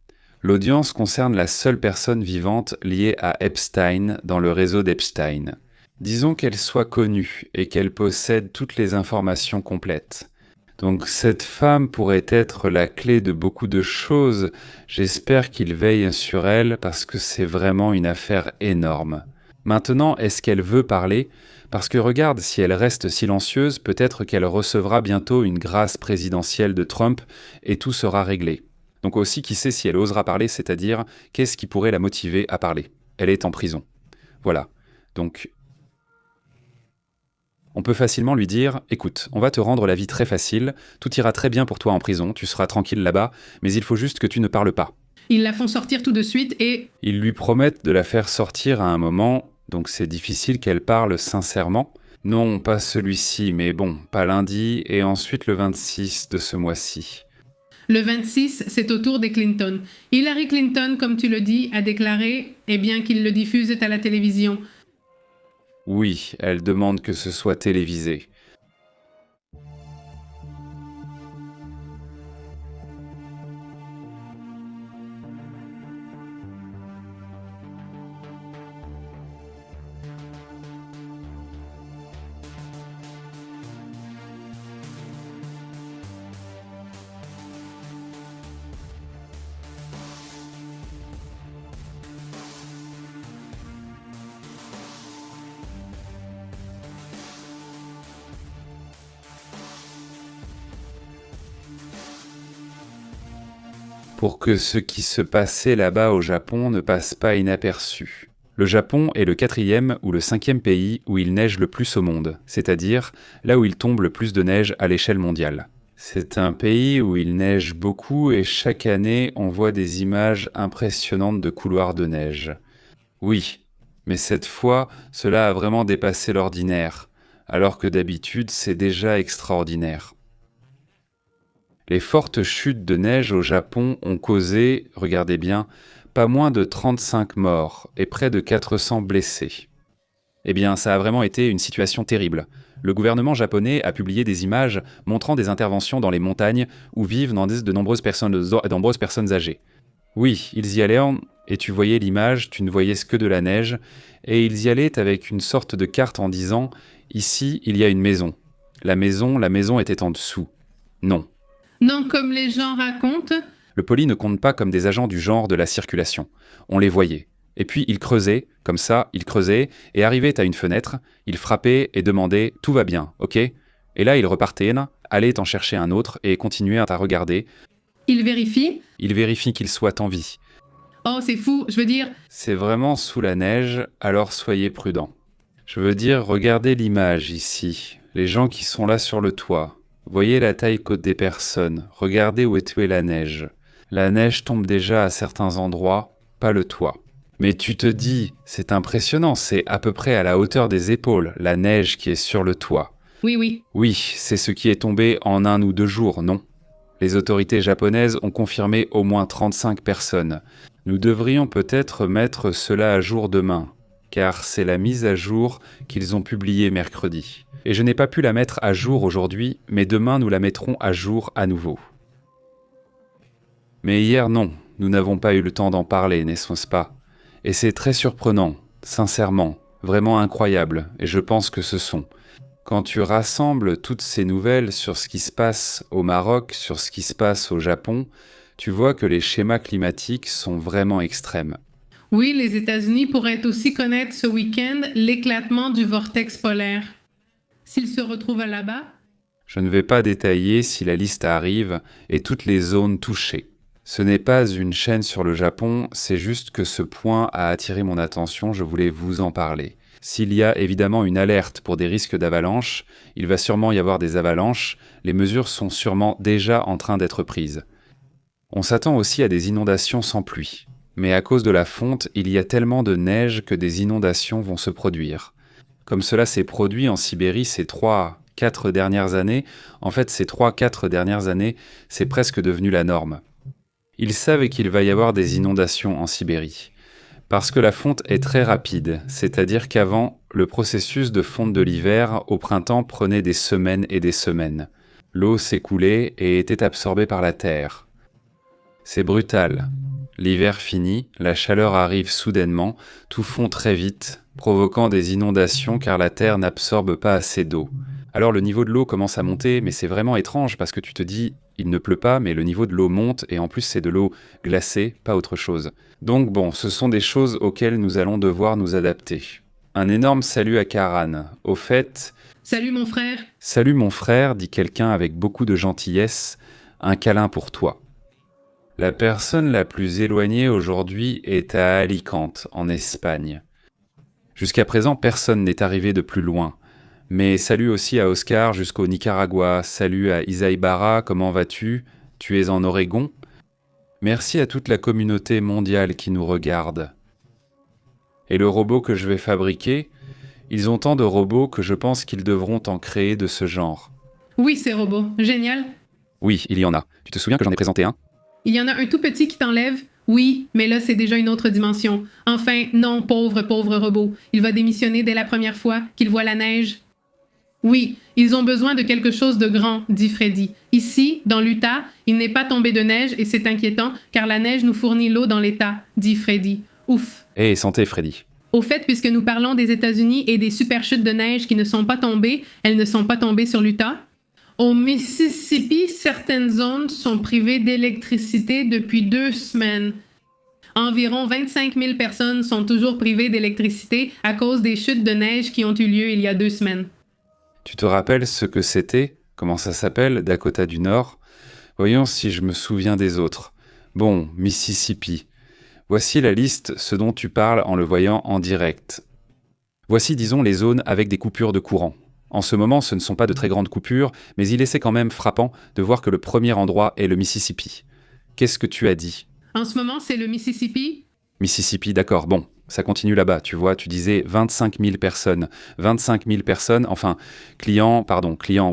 S1: L'audience concerne la seule personne vivante liée à Epstein dans le réseau d'Epstein. Disons qu'elle soit connue et qu'elle possède toutes les informations complètes. Donc cette femme pourrait être la clé de beaucoup de choses. J'espère qu'il veille sur elle parce que c'est vraiment une affaire énorme. Maintenant, est-ce qu'elle veut parler? Parce que regarde, si elle reste silencieuse, peut-être qu'elle recevra bientôt une grâce présidentielle de Trump et tout sera réglé. Donc aussi, qui sait si elle osera parler, c'est-à-dire qu'est-ce qui pourrait la motiver à parler? Elle est en prison. Voilà. Donc on peut facilement lui dire « Écoute, on va te rendre la vie très facile, tout ira très bien pour toi en prison, tu seras tranquille là-bas, mais il faut juste que tu ne parles pas. »
S2: Ils la font sortir tout de suite et...
S1: Ils lui promettent de la faire sortir à un moment, donc c'est difficile qu'elle parle sincèrement. Non, pas celui-ci, mais bon, pas lundi, et ensuite le 26 de ce mois-ci.
S2: Le 26, c'est au tour des Clinton. Hillary Clinton, comme tu le dis, a déclaré, et bien qu'il le diffuse à la télévision.
S1: Oui, elle demande que ce soit télévisé. Pour que ce qui se passait là-bas au Japon ne passe pas inaperçu. Le Japon est le 4e ou le 5e pays où il neige le plus au monde, c'est-à-dire là où il tombe le plus de neige à l'échelle mondiale. C'est un pays où il neige beaucoup et chaque année on voit des images impressionnantes de couloirs de neige. Oui, mais cette fois, cela a vraiment dépassé l'ordinaire, alors que d'habitude c'est déjà extraordinaire. Les fortes chutes de neige au Japon ont causé, regardez bien, pas moins de 35 morts et près de 400 blessés. Eh bien, ça a vraiment été une situation terrible. Le gouvernement japonais a publié des images montrant des interventions dans les montagnes où vivent de nombreuses personnes âgées. Oui, ils y allaient et tu voyais l'image, tu ne voyais que de la neige, et ils y allaient avec une sorte de carte en disant « Ici, il y a une maison. La maison était en dessous. » Non.
S2: Non, comme les gens racontent.
S1: Le poli ne compte pas comme des agents du genre de la circulation. On les voyait. Et puis il creusait, comme ça, il creusait, et arrivait à une fenêtre, il frappait et demandait « Tout va bien, ok ?» Et là, il repartait, allait en chercher un autre et continuait à regarder.
S2: Il vérifie.
S1: Il vérifie qu'il soit en vie.
S2: Oh, c'est fou, je veux dire...
S1: C'est vraiment sous la neige, alors soyez prudents. Je veux dire, regardez l'image ici, les gens qui sont là sur le toit. Voyez la taille côte des personnes, regardez où est la neige. La neige tombe déjà à certains endroits, pas le toit. Mais tu te dis, c'est impressionnant, c'est à peu près à la hauteur des épaules, la neige qui est sur le toit.
S2: Oui.
S1: Oui, c'est ce qui est tombé en 1 ou 2 jours, non? Les autorités japonaises ont confirmé au moins 35 personnes. Nous devrions peut-être mettre cela à jour demain, car c'est la mise à jour qu'ils ont publiée mercredi. Et je n'ai pas pu la mettre à jour aujourd'hui, mais demain nous la mettrons à jour à nouveau. Mais hier non, nous n'avons pas eu le temps d'en parler, n'est-ce pas? Et c'est très surprenant, sincèrement, vraiment incroyable, et je pense que ce sont. Quand tu rassembles toutes ces nouvelles sur ce qui se passe au Maroc, sur ce qui se passe au Japon, tu vois que les schémas climatiques sont vraiment extrêmes.
S2: Oui, les États-Unis pourraient aussi connaître ce week-end l'éclatement du vortex polaire. S'il se retrouve là-bas,
S1: Je ne vais pas détailler si la liste arrive et toutes les zones touchées. Ce n'est pas une chaîne sur le Japon, c'est juste que ce point a attiré mon attention, je voulais vous en parler. S'il y a évidemment une alerte pour des risques d'avalanche, il va sûrement y avoir des avalanches, les mesures sont sûrement déjà en train d'être prises. On s'attend aussi à des inondations sans pluie. Mais à cause de la fonte, il y a tellement de neige que des inondations vont se produire. Comme cela s'est produit en Sibérie ces 3-4 dernières années, en fait ces 3-4 dernières années, c'est presque devenu la norme. Ils savent qu'il va y avoir des inondations en Sibérie. Parce que la fonte est très rapide, c'est-à-dire qu'avant, le processus de fonte de l'hiver au printemps prenait des semaines et des semaines. L'eau s'écoulait et était absorbée par la terre. C'est brutal. L'hiver finit, la chaleur arrive soudainement, tout fond très vite, provoquant des inondations car la terre n'absorbe pas assez d'eau. Alors le niveau de l'eau commence à monter, mais c'est vraiment étrange parce que tu te dis, il ne pleut pas, mais le niveau de l'eau monte et en plus c'est de l'eau glacée, pas autre chose. Donc bon, ce sont des choses auxquelles nous allons devoir nous adapter. Un énorme salut à Karan. Au fait...
S2: Salut mon frère.
S1: Salut mon frère, dit quelqu'un avec beaucoup de gentillesse, un câlin pour toi. La personne la plus éloignée aujourd'hui est à Alicante, en Espagne. Jusqu'à présent, personne n'est arrivé de plus loin. Mais salut aussi à Oscar jusqu'au Nicaragua, salut à Isaïbara, comment vas-tu? Tu es en Oregon? Merci à toute la communauté mondiale qui nous regarde. Et le robot que je vais fabriquer, ils ont tant de robots que je pense qu'ils devront en créer de ce genre.
S2: Oui, ces robots. Génial.
S1: Oui, il y en a. Tu te souviens que j'en ai présenté un?
S2: Il y en a un tout petit qui t'enlève. Oui, mais là, c'est déjà une autre dimension. Enfin, non, pauvre robot. Il va démissionner dès la première fois qu'il voit la neige. Oui, ils ont besoin de quelque chose de grand, dit Freddy. Ici, dans l'Utah, il n'est pas tombé de neige et c'est inquiétant car la neige nous fournit l'eau dans l'État, dit Freddy. Ouf.
S1: Hey, santé Freddy.
S2: Au fait, puisque nous parlons des États-Unis et des super chutes de neige qui ne sont pas tombées, elles ne sont pas tombées sur l'Utah. Au Mississippi, certaines zones sont privées d'électricité depuis 2 semaines. Environ 25 000 personnes sont toujours privées d'électricité à cause des chutes de neige qui ont eu lieu il y a 2 semaines.
S1: Tu te rappelles ce que c'était? Comment ça s'appelle? Dakota du Nord? Voyons si je me souviens des autres. Bon, Mississippi. Voici la liste, ce dont tu parles en le voyant en direct. Voici, disons, les zones avec des coupures de courant. En ce moment, ce ne sont pas de très grandes coupures, mais il est quand même frappant de voir que le premier endroit est le Mississippi. Qu'est-ce que tu as dit?
S2: En ce moment, c'est le Mississippi?
S1: Mississippi, d'accord, bon, ça continue là-bas, tu vois, tu disais 25 000 personnes. 25 000 personnes, enfin, clients,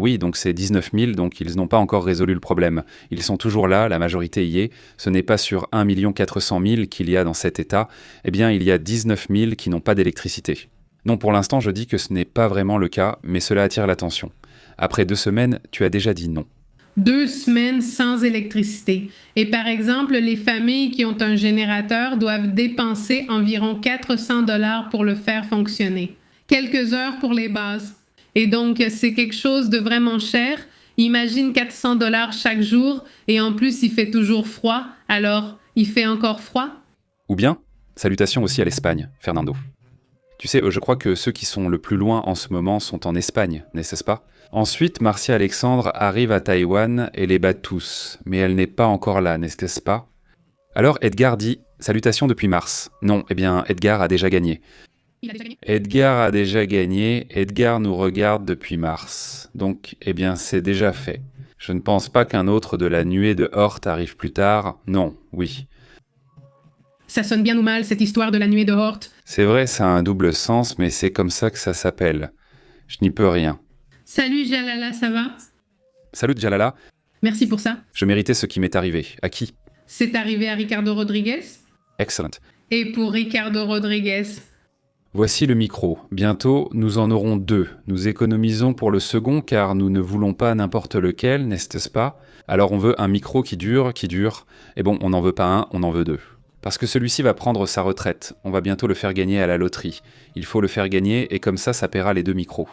S1: oui, donc c'est 19 000, donc ils n'ont pas encore résolu le problème. Ils sont toujours là, la majorité y est, ce n'est pas sur 1 400 000 qu'il y a dans cet état, eh bien il y a 19 000 qui n'ont pas d'électricité. Non, pour l'instant, je dis que ce n'est pas vraiment le cas, mais cela attire l'attention. Après 2 semaines, tu as déjà dit non.
S2: 2 semaines sans électricité. Et par exemple, les familles qui ont un générateur doivent dépenser environ 400 $ pour le faire fonctionner. Quelques heures pour les bases. Et donc, c'est quelque chose de vraiment cher. Imagine 400 $ chaque jour et en plus, il fait toujours froid. Alors, il fait encore froid?
S1: Ou bien, salutations aussi à l'Espagne, Fernando. Tu sais, je crois que ceux qui sont le plus loin en ce moment sont en Espagne, n'est-ce pas? Ensuite, Marcia Alexandre arrive à Taïwan et les bat tous, mais elle n'est pas encore là, n'est-ce pas? Alors Edgar dit « Salutations depuis mars ». Non, eh bien, Edgar a déjà gagné.
S2: Il a déjà gagné?
S1: Edgar a déjà gagné, Edgar nous regarde depuis mars. Donc, eh bien, c'est déjà fait. Je ne pense pas qu'un autre de la nuée de Hort arrive plus tard. Non, oui.
S2: Ça sonne bien ou mal, cette histoire de la nuée de Hort.
S1: C'est vrai, ça a un double sens, mais c'est comme ça que ça s'appelle. Je n'y peux rien.
S2: Salut Jalala, ça va?
S1: Salut Jalala,
S2: Merci pour ça.
S1: je méritais ce qui m'est arrivé. À qui?
S2: C'est arrivé à Ricardo Rodriguez.
S1: Excellent.
S2: Et pour Ricardo Rodriguez.
S1: Voici le micro. Bientôt, nous en aurons 2. Nous économisons pour le second car nous ne voulons pas n'importe lequel, n'est-ce pas? Alors on veut un micro qui dure. Et bon, on n'en veut pas un, on en veut 2. Parce que celui-ci va prendre sa retraite. On va bientôt le faire gagner à la loterie. Il faut le faire gagner et comme ça paiera les 2 micros.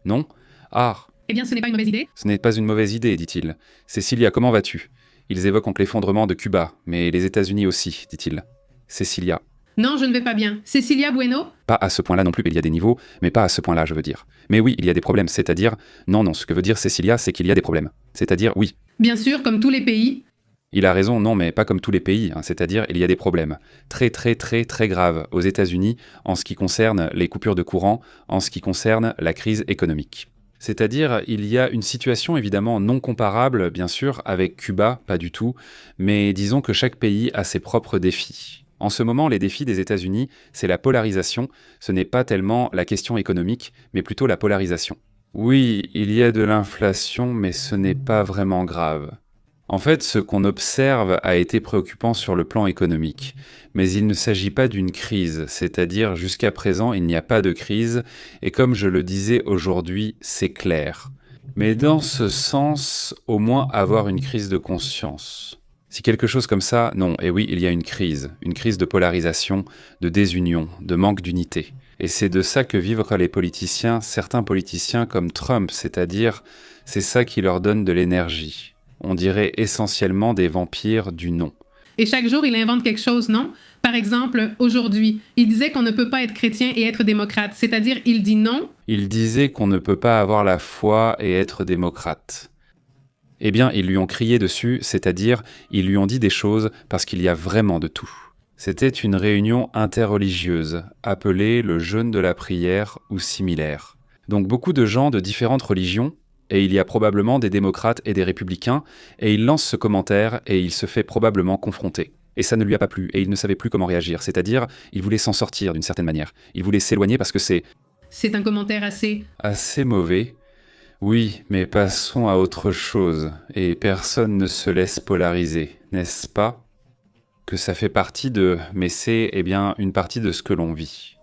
S1: Non? Ah,
S2: Eh bien, ce n'est pas une mauvaise idée.
S1: ce n'est pas une mauvaise idée, dit-il. Cécilia, comment vas-tu? Ils évoquent donc l'effondrement de Cuba, mais les États-Unis aussi, dit-il. Cécilia.
S2: Non, je ne vais pas bien. Cecilia Bueno?
S1: Pas à ce point-là non plus, il y a des niveaux, mais pas à ce point-là, je veux dire. Mais oui, il y a des problèmes, c'est-à-dire... Non, ce que veut dire Cécilia, c'est qu'il y a des problèmes. C'est-à-dire, oui.
S2: Bien sûr, comme tous les pays.
S1: Il a raison, non, mais pas comme tous les pays, hein, c'est-à-dire, il y a des problèmes. Très graves aux États-Unis en ce qui concerne les coupures de courant, en ce qui concerne la crise économique. C'est-à-dire, il y a une situation évidemment non comparable, bien sûr, avec Cuba, pas du tout, mais disons que chaque pays a ses propres défis. En ce moment, les défis des États-Unis, c'est la polarisation. Ce n'est pas tellement la question économique, mais plutôt la polarisation. Oui, il y a de l'inflation, mais ce n'est pas vraiment grave. En fait, ce qu'on observe a été préoccupant sur le plan économique. Mais il ne s'agit pas d'une crise, c'est-à-dire jusqu'à présent, il n'y a pas de crise, et comme je le disais aujourd'hui, c'est clair. Mais dans ce sens, au moins avoir une crise de conscience. Si quelque chose comme ça, non, et oui, il y a une crise de polarisation, de désunion, de manque d'unité. Et c'est de ça que vivent les politiciens, certains politiciens comme Trump, c'est-à-dire, c'est ça qui leur donne de l'énergie. On dirait essentiellement des vampires du non.
S2: Et chaque jour, il invente quelque chose, non? Par exemple, aujourd'hui, il disait qu'on ne peut pas être chrétien et être démocrate, c'est-à-dire il dit non.
S1: Il disait qu'on ne peut pas avoir la foi et être démocrate. Eh bien, ils lui ont crié dessus, c'est-à-dire, ils lui ont dit des choses parce qu'il y a vraiment de tout. C'était une réunion interreligieuse, appelée le jeûne de la prière ou similaire. Donc beaucoup de gens de différentes religions, et il y a probablement des démocrates et des républicains, et il lance ce commentaire et il se fait probablement confronter. Et ça ne lui a pas plu, et il ne savait plus comment réagir, c'est-à-dire, il voulait s'en sortir d'une certaine manière. Il voulait s'éloigner parce que c'est
S2: un commentaire assez
S1: mauvais. Oui, mais passons à autre chose, et personne ne se laisse polariser, n'est-ce pas? Que ça fait partie de... Mais c'est, une partie de ce que l'on vit.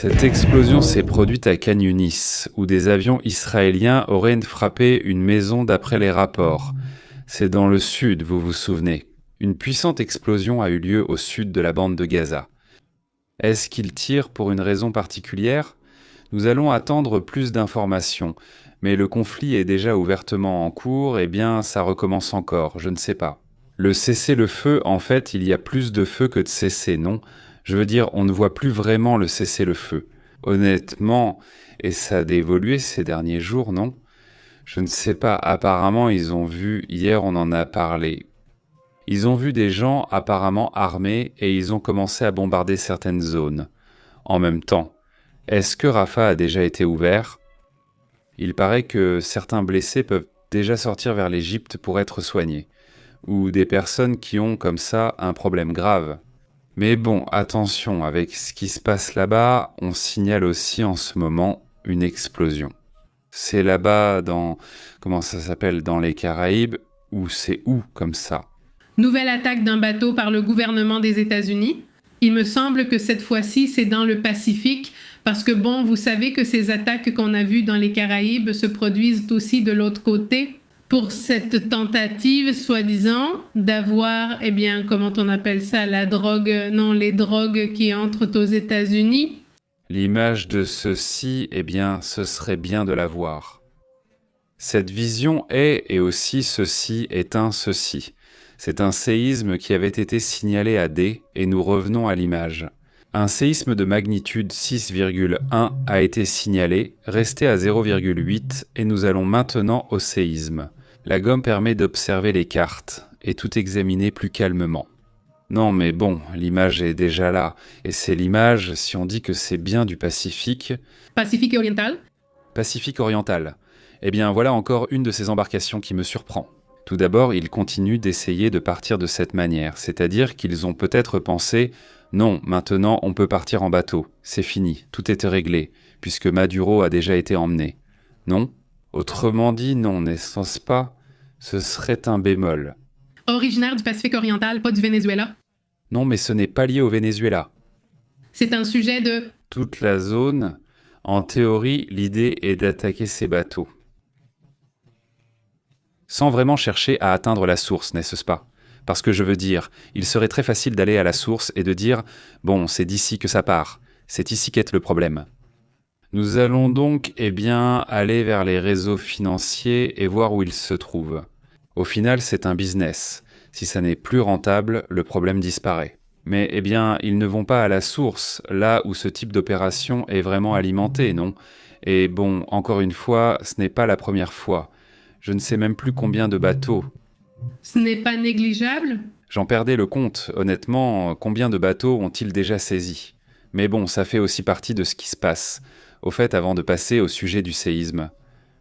S1: Cette explosion s'est produite à Khan Yunis, où des avions israéliens auraient frappé une maison d'après les rapports. C'est dans le sud, vous vous souvenez. Une puissante explosion a eu lieu au sud de la bande de Gaza. Est-ce qu'ils tirent pour une raison particulière? Nous allons attendre plus d'informations, mais le conflit est déjà ouvertement en cours, ça recommence encore, je ne sais pas. Le cessez-le-feu, en fait, il y a plus de feu que de cessez, non? Je veux dire, on ne voit plus vraiment le cessez-le-feu. Honnêtement, et ça a évolué ces derniers jours, non? Je ne sais pas, apparemment ils ont vu, hier on en a parlé, ils ont vu des gens apparemment armés et ils ont commencé à bombarder certaines zones. En même temps, est-ce que Rafah a déjà été ouvert? Il paraît que certains blessés peuvent déjà sortir vers l'Égypte pour être soignés, ou des personnes qui ont comme ça un problème grave. Mais bon, attention, avec ce qui se passe là-bas, on signale aussi en ce moment une explosion. C'est là-bas dans... Comment ça s'appelle? Dans les Caraïbes? Ou c'est où comme ça?
S2: Nouvelle attaque d'un bateau par le gouvernement des États-Unis. Il me semble que cette fois-ci, c'est dans le Pacifique, parce que bon, vous savez que ces attaques qu'on a vues dans les Caraïbes se produisent aussi de l'autre côté. pour cette tentative, soi-disant, d'avoir, eh bien, comment on appelle ça, la drogue, non, les drogues qui entrent aux États-Unis.
S1: L'image de ceci, eh bien, ce serait bien de la voir. Cette vision est, et aussi ceci est un ceci. C'est un séisme qui avait été signalé à D, et nous revenons à l'image. Un séisme de magnitude 6,1 a été signalé, resté à 0,8, et nous allons maintenant au séisme. La gomme permet d'observer les cartes, et tout examiner plus calmement. Non mais bon, l'image est déjà là, et c'est l'image, si on dit que c'est bien du Pacifique...
S2: Pacifique oriental.
S1: Pacifique oriental. Eh bien voilà encore une de ces embarcations qui me surprend. Tout d'abord, ils continuent d'essayer de partir de cette manière, c'est-à-dire qu'ils ont peut-être pensé « Non, maintenant on peut partir en bateau, c'est fini, tout est réglé, puisque Maduro a déjà été emmené. » Non ? Autrement dit, non, n'est-ce pas ? Ce serait un bémol.
S2: Originaire du Pacifique oriental, pas du Venezuela.
S1: Non, mais ce n'est pas lié au Venezuela.
S2: C'est un sujet de...
S1: Toute la zone, en théorie, l'idée est d'attaquer ces bateaux. Sans vraiment chercher à atteindre la source, n'est-ce pas ? Parce que je veux dire, il serait très facile d'aller à la source et de dire « Bon, c'est d'ici que ça part, c'est ici qu'est le problème ». Nous allons donc, eh bien, aller vers les réseaux financiers et voir où ils se trouvent. Au final, c'est un business. Si ça n'est plus rentable, le problème disparaît. Mais, eh bien, ils ne vont pas à la source, là où ce type d'opération est vraiment alimenté, non ? Et bon, encore une fois, ce n'est pas la première fois. Je ne sais même plus combien de bateaux.
S2: Ce n'est pas négligeable ?
S1: J'en perdais le compte, honnêtement, combien de bateaux ont-ils déjà saisi ? Mais bon, ça fait aussi partie de ce qui se passe. Au fait, avant de passer au sujet du séisme,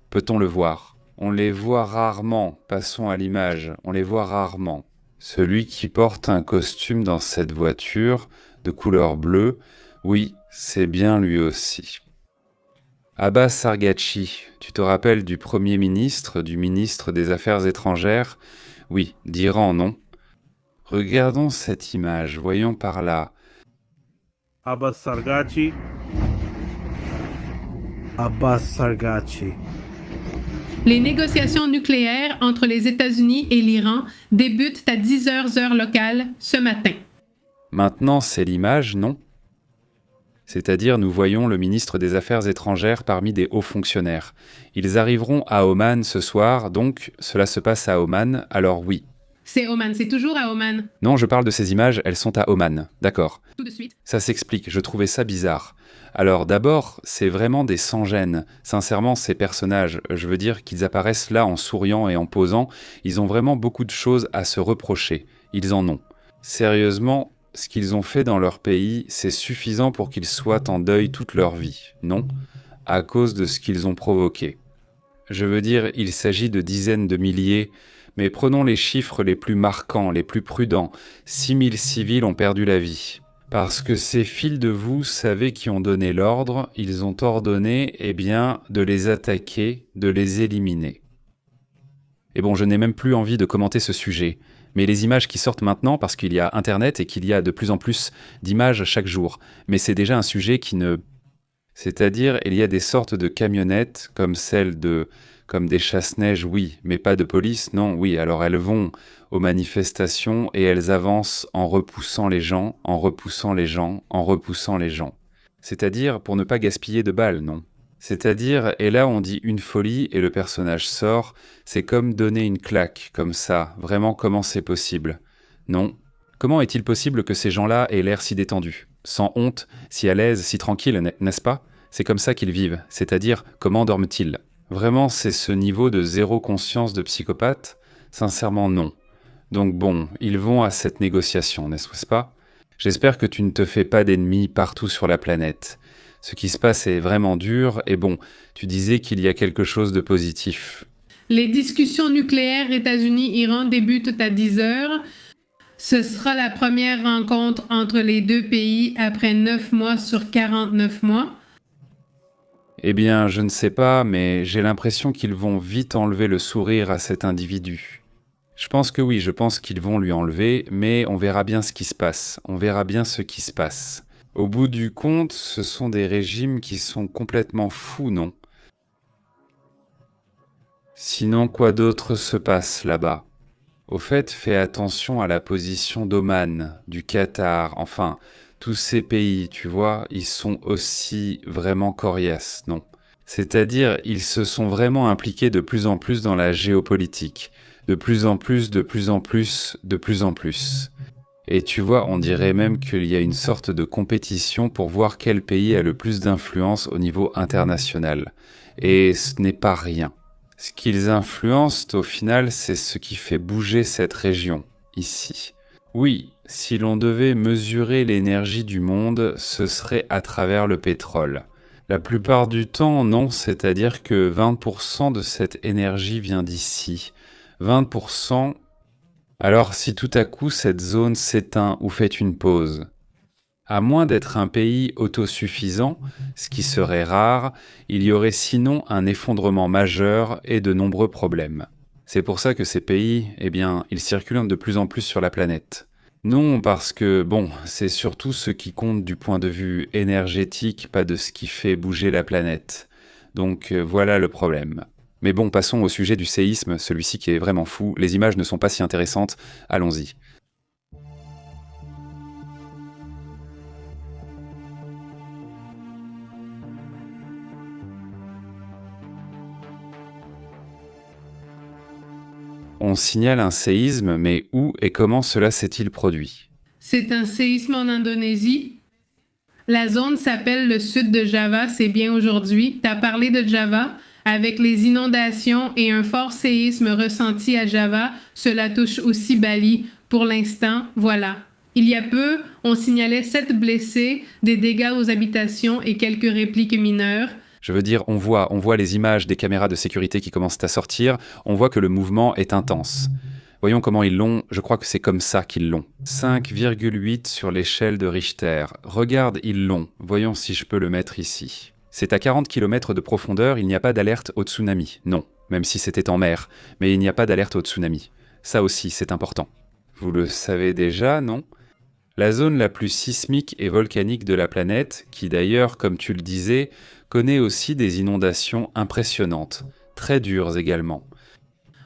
S1: peut-on le voir ? On les voit rarement, passons à l'image, on les voit rarement. Celui qui porte un costume dans cette voiture, de couleur bleue, oui, c'est bien lui aussi. Abbas Sargachi, tu te rappelles du Premier ministre, du ministre des Affaires étrangères ? Oui, d'Iran, non ? Regardons cette image, voyons par là.
S9: Abbas Sargachi. Abbas Sargachi.
S2: Les négociations nucléaires entre les États-Unis et l'Iran débutent à 10h heure locale ce matin.
S1: Maintenant, c'est l'image, non ? C'est-à-dire, nous voyons le ministre des Affaires étrangères parmi des hauts fonctionnaires. Ils arriveront à Oman ce soir, donc cela se passe à Oman, alors oui.
S2: C'est Oman, c'est toujours à Oman.
S1: Non, je parle de ces images, elles sont à Oman, d'accord.
S2: Tout de suite.
S1: Ça s'explique, je trouvais ça bizarre. Alors d'abord, c'est vraiment des sans-gêne. Sincèrement, ces personnages, je veux dire qu'ils apparaissent là en souriant et en posant, ils ont vraiment beaucoup de choses à se reprocher. Ils en ont. Sérieusement, ce qu'ils ont fait dans leur pays, c'est suffisant pour qu'ils soient en deuil toute leur vie, non ? À cause de ce qu'ils ont provoqué. Je veux dire, il s'agit de dizaines de milliers, mais prenons les chiffres les plus marquants, les plus prudents. 6000 civils ont perdu la vie. Parce que ces fils de vous savez qui ont donné l'ordre, ils ont ordonné, eh bien, de les attaquer, de les éliminer. Et bon, je n'ai même plus envie de commenter ce sujet. Mais les images qui sortent maintenant, parce qu'il y a Internet et qu'il y a de plus en plus d'images chaque jour. Mais c'est déjà un sujet qui ne... C'est-à-dire, il y a des sortes de camionnettes, comme celles de... Comme des chasse-neige, oui, mais pas de police, non, oui. Alors elles vont aux manifestations et elles avancent en repoussant les gens, en repoussant les gens, en repoussant les gens. C'est-à-dire pour ne pas gaspiller de balles, non ? C'est-à-dire, et là on dit une folie et le personnage sort, c'est comme donner une claque, comme ça, vraiment comment c'est possible ? Non. Comment est-il possible que ces gens-là aient l'air si détendus, sans honte, si à l'aise, si tranquilles, n'est-ce pas ? C'est comme ça qu'ils vivent, c'est-à-dire comment dorment-ils ? Vraiment, c'est ce niveau de zéro conscience de psychopathe ? Sincèrement, non. Donc bon, ils vont à cette négociation, n'est-ce pas ? J'espère que tu ne te fais pas d'ennemis partout sur la planète. Ce qui se passe est vraiment dur, et bon, tu disais qu'il y a quelque chose de positif.
S2: Les discussions nucléaires États-Unis-Iran débutent à 10h. Ce sera la première rencontre entre les deux pays après 9 mois sur 49 mois.
S1: Eh bien, je ne sais pas, mais j'ai l'impression qu'ils vont vite enlever le sourire à cet individu. Je pense que oui, je pense qu'ils vont lui enlever, mais on verra bien ce qui se passe. On verra bien ce qui se passe. Au bout du compte, ce sont des régimes qui sont complètement fous, non ? Sinon, quoi d'autre se passe là-bas? Au fait, fais attention à la position d'Oman, du Qatar, enfin, tous ces pays, tu vois, ils sont aussi vraiment coriaces, non? C'est-à-dire, ils se sont vraiment impliqués de plus en plus dans la géopolitique. De plus en plus, de plus en plus, de plus en plus. Et tu vois, on dirait même qu'il y a une sorte de compétition pour voir quel pays a le plus d'influence au niveau international. Et ce n'est pas rien. Ce qu'ils influencent, au final, c'est ce qui fait bouger cette région, ici. Oui, si l'on devait mesurer l'énergie du monde, ce serait à travers le pétrole. La plupart du temps, non, c'est-à-dire que 20% de cette énergie vient d'ici. 20%. Alors si tout à coup cette zone s'éteint ou fait une pause, à moins d'être un pays autosuffisant, ce qui serait rare, il y aurait sinon un effondrement majeur et de nombreux problèmes. C'est pour ça que ces pays, eh bien, ils circulent de plus en plus sur la planète. Non, parce que, bon, c'est surtout ce qui compte du point de vue énergétique, pas de ce qui fait bouger la planète. Donc voilà le problème. Mais bon, passons au sujet du séisme, celui-ci qui est vraiment fou. Les images ne sont pas si intéressantes. Allons-y. On signale un séisme, mais où et comment cela s'est-il produit?
S2: C'est un séisme en Indonésie. La zone s'appelle le sud de Java, c'est bien aujourd'hui. T'as parlé de Java. Avec les inondations et un fort séisme ressenti à Java, cela touche aussi Bali. Pour l'instant, voilà. Il y a peu, on signalait 7 blessés, des dégâts aux habitations et quelques répliques mineures.
S1: Je veux dire, on voit les images des caméras de sécurité qui commencent à sortir, on voit que le mouvement est intense. Voyons comment ils l'ont, je crois que c'est comme ça qu'ils l'ont. 5,8 sur l'échelle de Richter. Regarde, ils l'ont. Voyons si je peux le mettre ici. C'est à 40 km de profondeur, il n'y a pas d'alerte au tsunami. Non, même si c'était en mer, mais il n'y a pas d'alerte au tsunami. Ça aussi, c'est important. Vous le savez déjà, non? La zone la plus sismique et volcanique de la planète, qui d'ailleurs, comme tu le disais, connaît aussi des inondations impressionnantes, très dures également.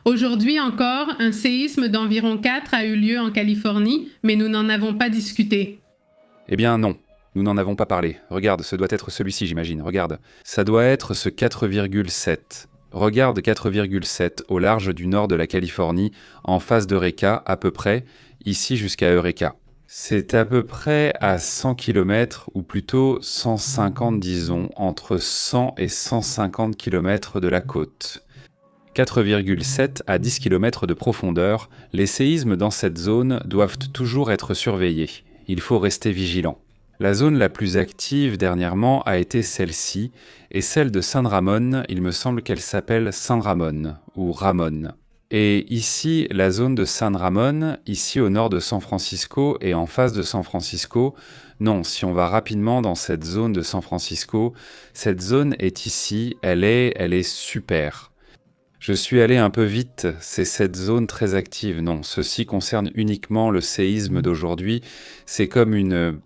S2: Aujourd'hui encore, un séisme d'environ 4 a eu lieu en Californie, mais nous n'en avons pas discuté.
S1: Eh bien non. Nous n'en avons pas parlé. Regarde, ce doit être celui-ci, j'imagine. Regarde. Ça doit être ce 4,7. Regarde 4,7 au large du nord de la Californie, en face d'Eureka, à peu près, ici jusqu'à Eureka. C'est à peu près à 100 km, ou plutôt 150 disons, entre 100 et 150 km de la côte. 4,7 à 10 km de profondeur, les séismes dans cette zone doivent toujours être surveillés. Il faut rester vigilant. La zone la plus active dernièrement a été celle-ci, et celle de San Ramon, il me semble qu'elle s'appelle San Ramon, ou Ramon. Et ici, la zone de San Ramon, ici au nord de San Francisco et en face de San Francisco, non, si on va rapidement dans cette zone de San Francisco, cette zone est ici, elle est super. Je suis allé un peu vite, c'est cette zone très active, non, ceci concerne uniquement le séisme d'aujourd'hui, c'est comme une...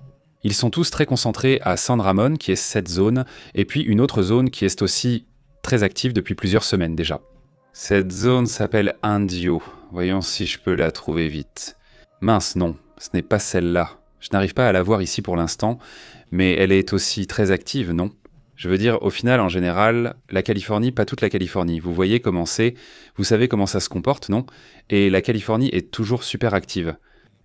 S1: Ils sont tous très concentrés à San Ramon, qui est cette zone, et puis une autre zone qui est aussi très active depuis plusieurs semaines déjà. Cette zone s'appelle Indio. Voyons si je peux la trouver vite. Mince, non, ce n'est pas celle-là. Je n'arrive pas à la voir ici pour l'instant, mais elle est aussi très active, non? Je veux dire, au final, en général, la Californie, pas toute la Californie. Vous voyez comment c'est, vous savez comment ça se comporte, non? Et la Californie est toujours super active.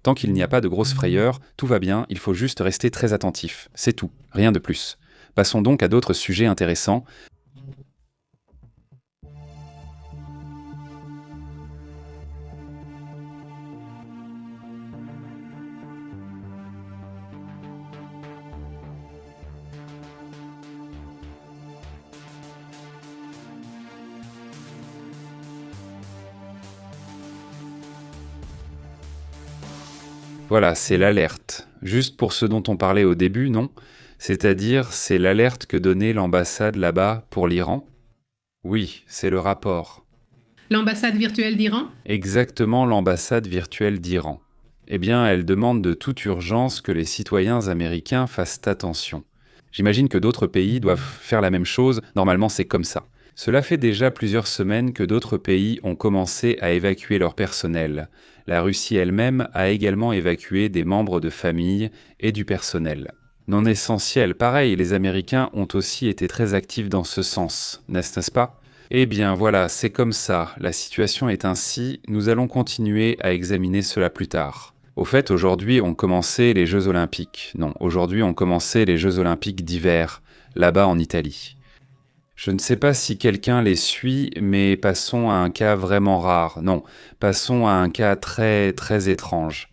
S1: Tant qu'il n'y a pas de grosses frayeurs, tout va bien, il faut juste rester très attentif. C'est tout, rien de plus. Passons donc à d'autres sujets intéressants. Voilà, c'est l'alerte. Juste pour ce dont on parlait au début, non? C'est-à-dire, c'est l'alerte que donnait l'ambassade là-bas pour l'Iran? Oui, c'est le rapport.
S2: L'ambassade virtuelle d'Iran?
S1: Exactement, l'ambassade virtuelle d'Iran. Eh bien, elle demande de toute urgence que les citoyens américains fassent attention. J'imagine que d'autres pays doivent faire la même chose, normalement c'est comme ça. Cela fait déjà plusieurs semaines que d'autres pays ont commencé à évacuer leur personnel. La Russie elle-même a également évacué des membres de famille et du personnel. Non essentiel, pareil, les Américains ont aussi été très actifs dans ce sens, n'est-ce pas ? Eh bien voilà, c'est comme ça, la situation est ainsi, nous allons continuer à examiner cela plus tard. Au fait, aujourd'hui ont commencé les Jeux Olympiques. Non, aujourd'hui ont commencé les Jeux Olympiques d'hiver, là-bas en Italie. Je ne sais pas si quelqu'un les suit, mais passons à un cas vraiment rare. Non, passons à un cas très, très étrange.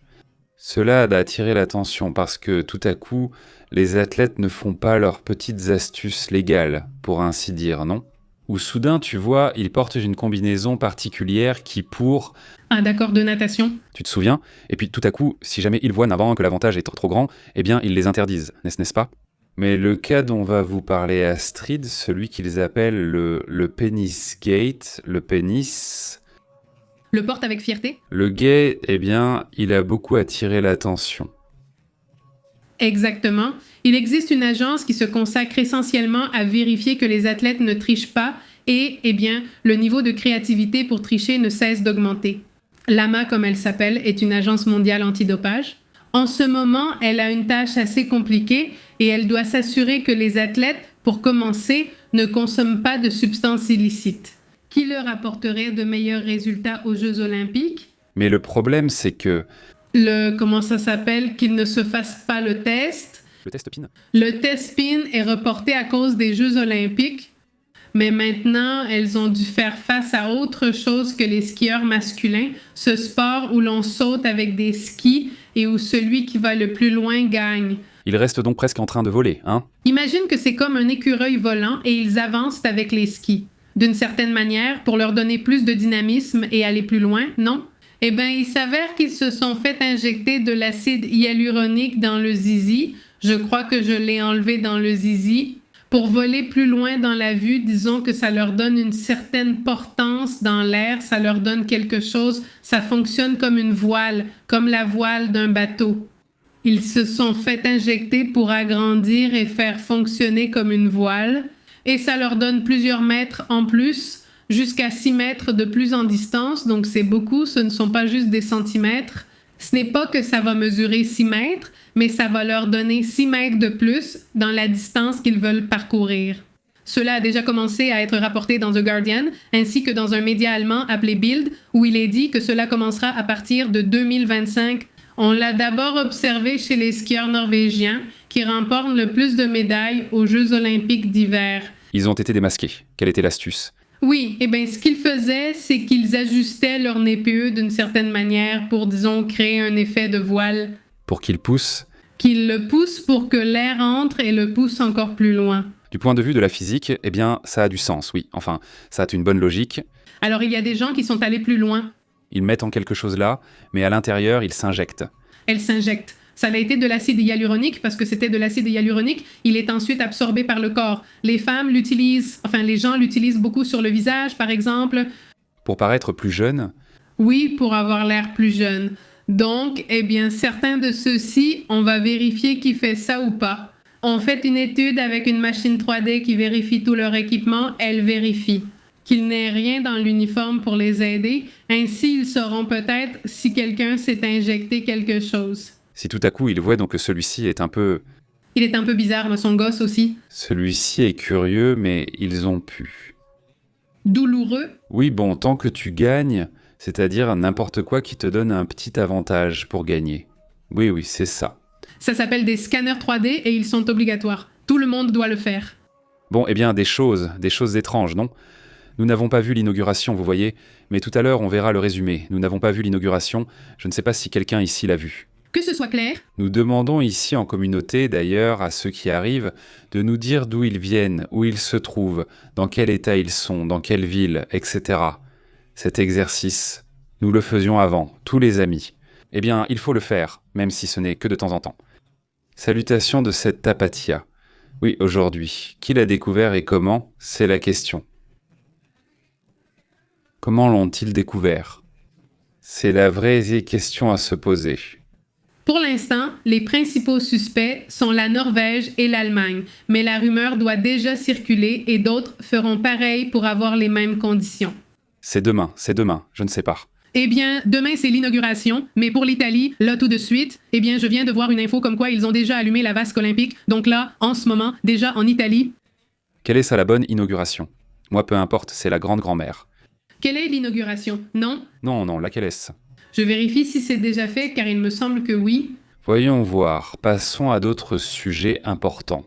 S1: Cela a attiré l'attention parce que, tout à coup, les athlètes ne font pas leurs petites astuces légales, pour ainsi dire, non ? Ou soudain, tu vois, ils portent une combinaison particulière qui pour...
S2: Ah d'accord, de natation.
S1: Tu te souviens ? Et puis tout à coup, si jamais ils voient navrant que l'avantage est trop grand, eh bien ils les interdisent, n'est-ce pas ? Mais le cas dont va vous parler Astrid, celui qu'ils appellent le pénis gate, le pénis...
S2: Le porte avec fierté ?
S1: Le gay, eh bien, il a beaucoup attiré l'attention.
S2: Exactement. Il existe une agence qui se consacre essentiellement à vérifier que les athlètes ne trichent pas et, eh bien, le niveau de créativité pour tricher ne cesse d'augmenter. L'AMA, comme elle s'appelle, est une agence mondiale antidopage. En ce moment, elle a une tâche assez compliquée et elle doit s'assurer que les athlètes, pour commencer, ne consomment pas de substances illicites, qui leur apporterait de meilleurs résultats aux Jeux Olympiques.
S1: Mais le problème, c'est que...
S2: Comment ça s'appelle? Qu'ils ne se fassent pas le test.
S1: Le test PIN?
S2: Le test PIN est reporté à cause des Jeux Olympiques. Mais maintenant, elles ont dû faire face à autre chose que les skieurs masculins, ce sport où l'on saute avec des skis et où celui qui va le plus loin gagne.
S1: Ils restent donc presque en train de voler, hein?
S2: Imagine que c'est comme un écureuil volant et ils avancent avec les skis. D'une certaine manière, pour leur donner plus de dynamisme et aller plus loin, non? Eh bien, il s'avère qu'ils se sont fait injecter de l'acide hyaluronique dans le zizi. Je crois que je l'ai enlevé dans le zizi. Pour voler plus loin dans la vue, disons que ça leur donne une certaine portance dans l'air, ça leur donne quelque chose, ça fonctionne comme une voile, comme la voile d'un bateau. Ils se sont fait injecter pour agrandir et faire fonctionner comme une voile, et ça leur donne plusieurs mètres en plus, jusqu'à 6 mètres de plus en distance, donc c'est beaucoup, ce ne sont pas juste des centimètres. Ce n'est pas que ça va mesurer 6 mètres, mais ça va leur donner 6 mètres de plus dans la distance qu'ils veulent parcourir. Cela a déjà commencé à être rapporté dans The Guardian, ainsi que dans un média allemand appelé Bild, où il est dit que cela commencera à partir de 2025. On l'a d'abord observé chez les skieurs norvégiens, qui remportent le plus de médailles aux Jeux olympiques d'hiver.
S1: Ils ont été démasqués. Quelle était l'astuce?
S2: Oui, eh bien, ce qu'ils faisaient, c'est qu'ils ajustaient leur NPE d'une certaine manière pour, disons, créer un effet de voile.
S1: Pour qu'ils poussent?
S2: Qu'ils le poussent pour que l'air entre et le pousse encore plus loin.
S1: Du point de vue de la physique, eh bien, ça a du sens, oui. Enfin, ça a une bonne logique.
S2: Alors, il y a des gens qui sont allés plus loin.
S1: Ils mettent en quelque chose là, mais à l'intérieur, ils s'injectent.
S2: Elles s'injectent. Ça a été de l'acide hyaluronique parce que c'était de l'acide hyaluronique. Il est ensuite absorbé par le corps. Les femmes l'utilisent, enfin les gens l'utilisent beaucoup sur le visage, par exemple.
S1: Pour paraître plus jeune?
S2: Oui, pour avoir l'air plus jeune. Donc, eh bien, certains de ceux-ci, on va vérifier qui fait ça ou pas. On fait une étude avec une machine 3D qui vérifie tout leur équipement. Elle vérifie qu'il n'ait rien dans l'uniforme pour les aider. Ainsi, ils sauront peut-être si quelqu'un s'est injecté quelque chose.
S1: Si tout à coup, ils voient donc que celui-ci est un peu...
S2: Il est un peu bizarre, mais son gosse aussi.
S1: Celui-ci est curieux, mais ils ont pu.
S2: Douloureux?
S1: Oui, bon, tant que tu gagnes, c'est-à-dire n'importe quoi qui te donne un petit avantage pour gagner. Oui, oui, c'est ça.
S2: Ça s'appelle des scanners 3D et ils sont obligatoires. Tout le monde doit le faire.
S1: Bon, eh bien, des choses étranges, non? Nous n'avons pas vu l'inauguration, vous voyez, mais tout à l'heure, on verra le résumé. Nous n'avons pas vu l'inauguration, je ne sais pas si quelqu'un ici l'a vu.
S2: Que ce soit clair.
S1: Nous demandons ici en communauté, d'ailleurs, à ceux qui arrivent, de nous dire d'où ils viennent, où ils se trouvent, dans quel état ils sont, dans quelle ville, etc. Cet exercice, nous le faisions avant, tous les amis. Eh bien, il faut le faire, même si ce n'est que de temps en temps. Salutations de cette Tapatia. Oui, aujourd'hui. Qui l'a découvert et comment? C'est la question. Comment l'ont-ils découvert? C'est la vraie question à se poser.
S2: Pour l'instant, les principaux suspects sont la Norvège et l'Allemagne, mais la rumeur doit déjà circuler et d'autres feront pareil pour avoir les mêmes conditions.
S1: C'est demain, je ne sais pas.
S2: Eh bien, demain, c'est l'inauguration, mais pour l'Italie, là, tout de suite, eh bien, je viens de voir une info comme quoi ils ont déjà allumé la vasque olympique. Donc là, en ce moment, déjà en Italie.
S1: Quelle est ça la bonne inauguration? Moi, peu importe, c'est la grande-grand-mère.
S2: Quelle est l'inauguration? Non?
S1: Non, laquelle est-ce?
S2: Je vérifie si c'est déjà fait, car il me semble que oui.
S1: Voyons voir, passons à d'autres sujets importants.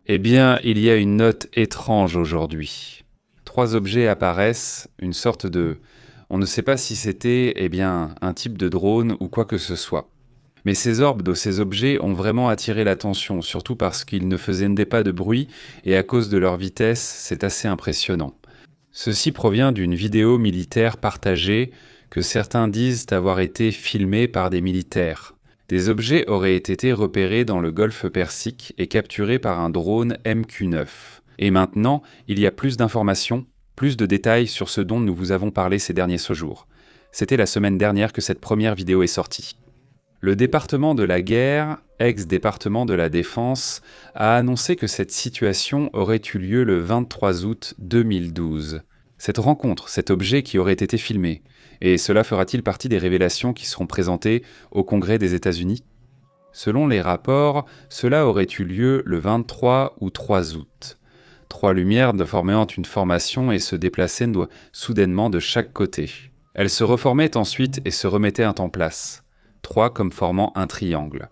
S1: Eh bien, il y a une note étrange aujourd'hui. 3 objets apparaissent, une sorte de... On ne sait pas si c'était, un type de drone ou quoi que ce soit. Mais ces orbes de ces objets ont vraiment attiré l'attention, surtout parce qu'ils ne faisaient pas de bruit, et à cause de leur vitesse, c'est assez impressionnant. Ceci provient d'une vidéo militaire partagée que certains disent avoir été filmée par des militaires. Des objets auraient été repérés dans le golfe Persique et capturés par un drone MQ-9. Et maintenant, il y a plus d'informations, plus de détails sur ce dont nous vous avons parlé ces derniers jours. C'était la semaine dernière que cette première vidéo est sortie. Le département de la guerre, ex-département de la défense, a annoncé que cette situation aurait eu lieu le 23 août 2012. Cette rencontre, cet objet qui aurait été filmé, et cela fera-t-il partie des révélations qui seront présentées au Congrès des États-Unis? Selon les rapports, cela aurait eu lieu le 23 ou 3 août. 3 lumières formant une formation et se déplaçaient soudainement de chaque côté. Elles se reformaient ensuite et se remettaient en place, 3 comme formant un triangle.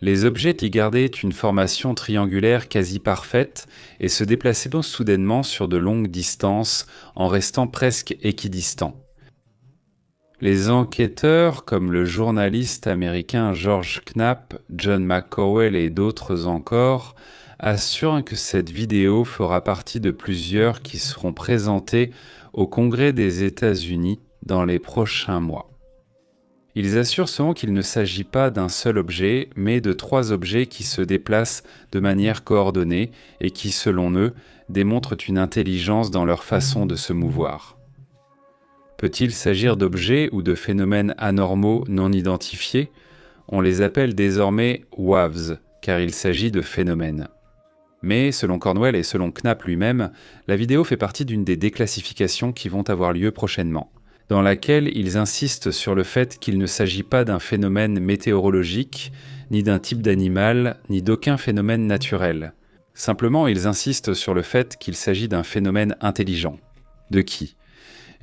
S1: Les objets y gardaient une formation triangulaire quasi parfaite et se déplaçaient soudainement sur de longues distances en restant presque équidistants. Les enquêteurs, comme le journaliste américain George Knapp, John McCowell et d'autres encore, assurent que cette vidéo fera partie de plusieurs qui seront présentées au Congrès des États-Unis dans les prochains mois. Ils assurent souvent qu'il ne s'agit pas d'un seul objet, mais de 3 objets qui se déplacent de manière coordonnée et qui, selon eux, démontrent une intelligence dans leur façon de se mouvoir. Peut-il s'agir d'objets ou de phénomènes anormaux non identifiés? On les appelle désormais WAVs, car il s'agit de phénomènes. Mais, selon Cornwell et selon Knapp lui-même, la vidéo fait partie d'une des déclassifications qui vont avoir lieu prochainement, dans laquelle ils insistent sur le fait qu'il ne s'agit pas d'un phénomène météorologique, ni d'un type d'animal, ni d'aucun phénomène naturel. Simplement, ils insistent sur le fait qu'il s'agit d'un phénomène intelligent. De qui?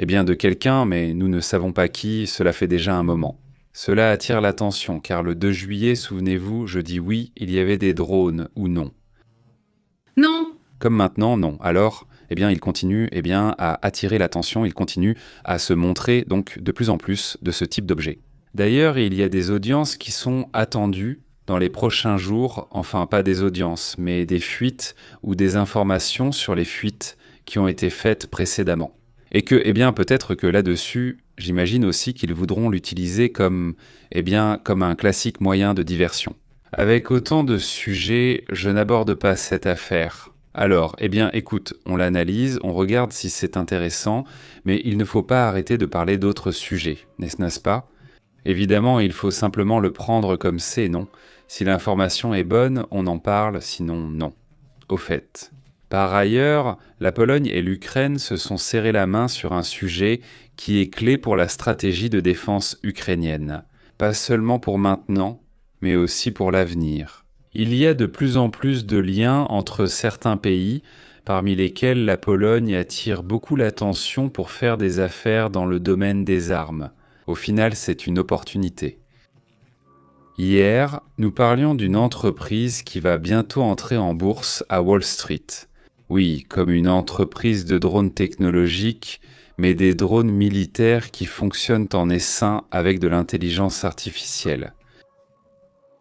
S1: Eh bien de quelqu'un, mais nous ne savons pas qui, cela fait déjà un moment. Cela attire l'attention, car le 2 juillet, souvenez-vous, je dis oui, il y avait des drones, ou non.
S2: Non.
S1: Comme maintenant, non. Alors, il continue à attirer l'attention, il continue à se montrer donc de plus en plus de ce type d'objet. D'ailleurs, il y a des audiences qui sont attendues dans les prochains jours, enfin pas des audiences, mais des fuites ou des informations sur les fuites qui ont été faites précédemment. Et que, peut-être que là-dessus, j'imagine aussi qu'ils voudront l'utiliser comme un classique moyen de diversion. Avec autant de sujets, je n'aborde pas cette affaire. Alors, écoute, on l'analyse, on regarde si c'est intéressant, mais il ne faut pas arrêter de parler d'autres sujets, n'est-ce pas? Évidemment, il faut simplement le prendre comme c'est, non? Si l'information est bonne, on en parle, sinon non. Au fait. Par ailleurs, la Pologne et l'Ukraine se sont serrés la main sur un sujet qui est clé pour la stratégie de défense ukrainienne. Pas seulement pour maintenant, mais aussi pour l'avenir. Il y a de plus en plus de liens entre certains pays, parmi lesquels la Pologne attire beaucoup l'attention pour faire des affaires dans le domaine des armes. Au final, c'est une opportunité. Hier, nous parlions d'une entreprise qui va bientôt entrer en bourse à Wall Street. Oui, comme une entreprise de drones technologiques, mais des drones militaires qui fonctionnent en essaim avec de l'intelligence artificielle.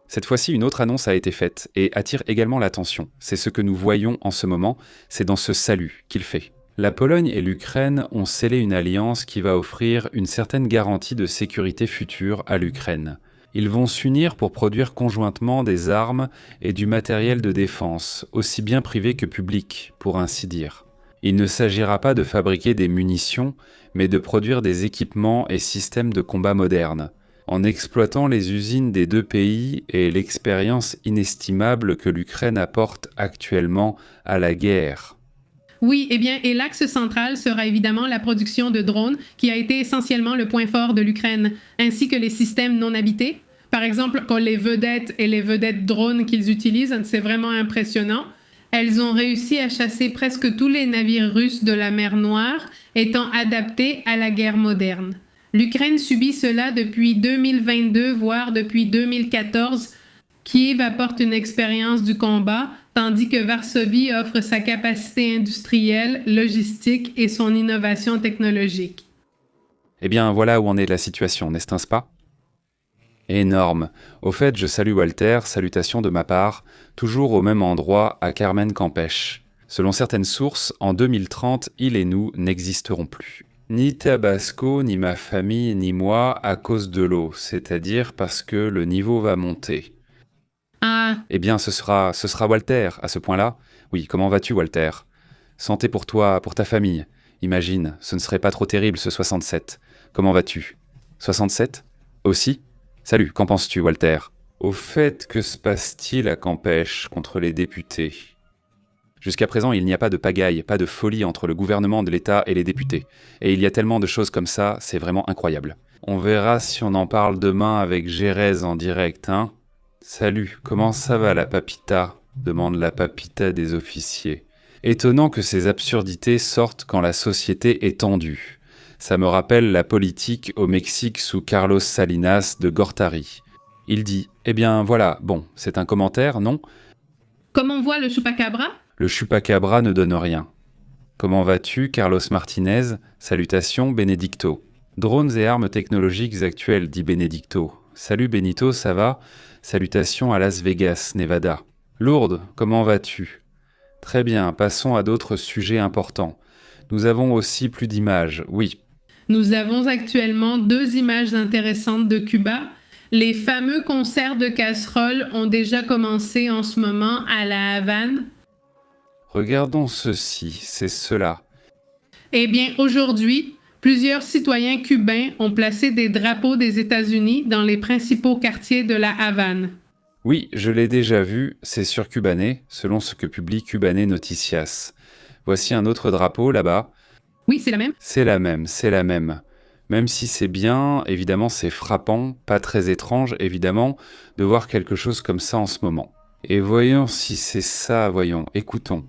S1: Cette fois-ci, une autre annonce a été faite et attire également l'attention. C'est ce que nous voyons en ce moment, c'est dans ce salut qu'il fait. La Pologne et l'Ukraine ont scellé une alliance qui va offrir une certaine garantie de sécurité future à l'Ukraine. Ils vont s'unir pour produire conjointement des armes et du matériel de défense, aussi bien privé que public, pour ainsi dire. Il ne s'agira pas de fabriquer des munitions, mais de produire des équipements et systèmes de combat modernes, en exploitant les usines des deux pays et l'expérience inestimable que l'Ukraine apporte actuellement à la guerre.
S2: Oui, eh bien, et l'axe central sera évidemment la production de drones, qui a été essentiellement le point fort de l'Ukraine, ainsi que les systèmes non habités. Par exemple, les vedettes drones qu'ils utilisent, c'est vraiment impressionnant. Elles ont réussi à chasser presque tous les navires russes de la mer Noire, étant adaptés à la guerre moderne. L'Ukraine subit cela depuis 2022, voire depuis 2014. Kiev apporte une expérience du combat, tandis que Varsovie offre sa capacité industrielle, logistique et son innovation technologique.
S1: Eh bien, voilà où en est la situation, n'est-ce pas ? Énorme. Au fait, je salue Walter, salutations de ma part, toujours au même endroit, à Carmen Campeche. Selon certaines sources, en 2030, il et nous n'existerons plus. Ni Tabasco, ni ma famille, ni moi, à cause de l'eau, c'est-à-dire parce que le niveau va monter.
S2: Ah,
S1: Eh bien, ce sera Walter, à ce point-là. Oui, comment vas-tu, Walter ? Santé pour toi, pour ta famille. Imagine, ce ne serait pas trop terrible, ce 67. Comment vas-tu ? 67 ? Aussi ? Salut, qu'en penses-tu, Walter ? Au fait, que se passe-t-il à Campeche contre les députés ? Jusqu'à présent, il n'y a pas de pagaille, pas de folie entre le gouvernement de l'État et les députés. Et il y a tellement de choses comme ça, c'est vraiment incroyable. On verra si on en parle demain avec Gérèse en direct, hein ? Salut, comment ça va la papita ? Demande la papita des officiers. Étonnant que ces absurdités sortent quand la société est tendue. Ça me rappelle la politique au Mexique sous Carlos Salinas de Gortari. Il dit « Eh bien voilà, bon, c'est un commentaire, non ?»
S2: comme on voit le chupacabra?
S1: Le chupacabra ne donne rien. Comment vas-tu, Carlos Martinez ? Salutations, Benedicto. Drones et armes technologiques actuelles, dit Benedicto. Salut Benito, ça va ? Salutations à Las Vegas, Nevada. Lourdes, comment vas-tu ? Très bien, passons à d'autres sujets importants. Nous avons aussi plus d'images, oui.
S2: Nous avons actuellement 2 images intéressantes de Cuba. Les fameux concerts de casseroles ont déjà commencé en ce moment à La Havane.
S1: Regardons ceci, c'est cela.
S2: Eh bien, aujourd'hui, plusieurs citoyens cubains ont placé des drapeaux des États-Unis dans les principaux quartiers de La Havane.
S1: Oui, je l'ai déjà vu, c'est sur Cubané, selon ce que publie Cubané Noticias. Voici un autre drapeau là-bas.
S2: Oui, c'est la même.
S1: C'est la même. Même si c'est bien, évidemment c'est frappant, pas très étrange, évidemment, de voir quelque chose comme ça en ce moment. Et voyons si c'est ça, voyons, écoutons.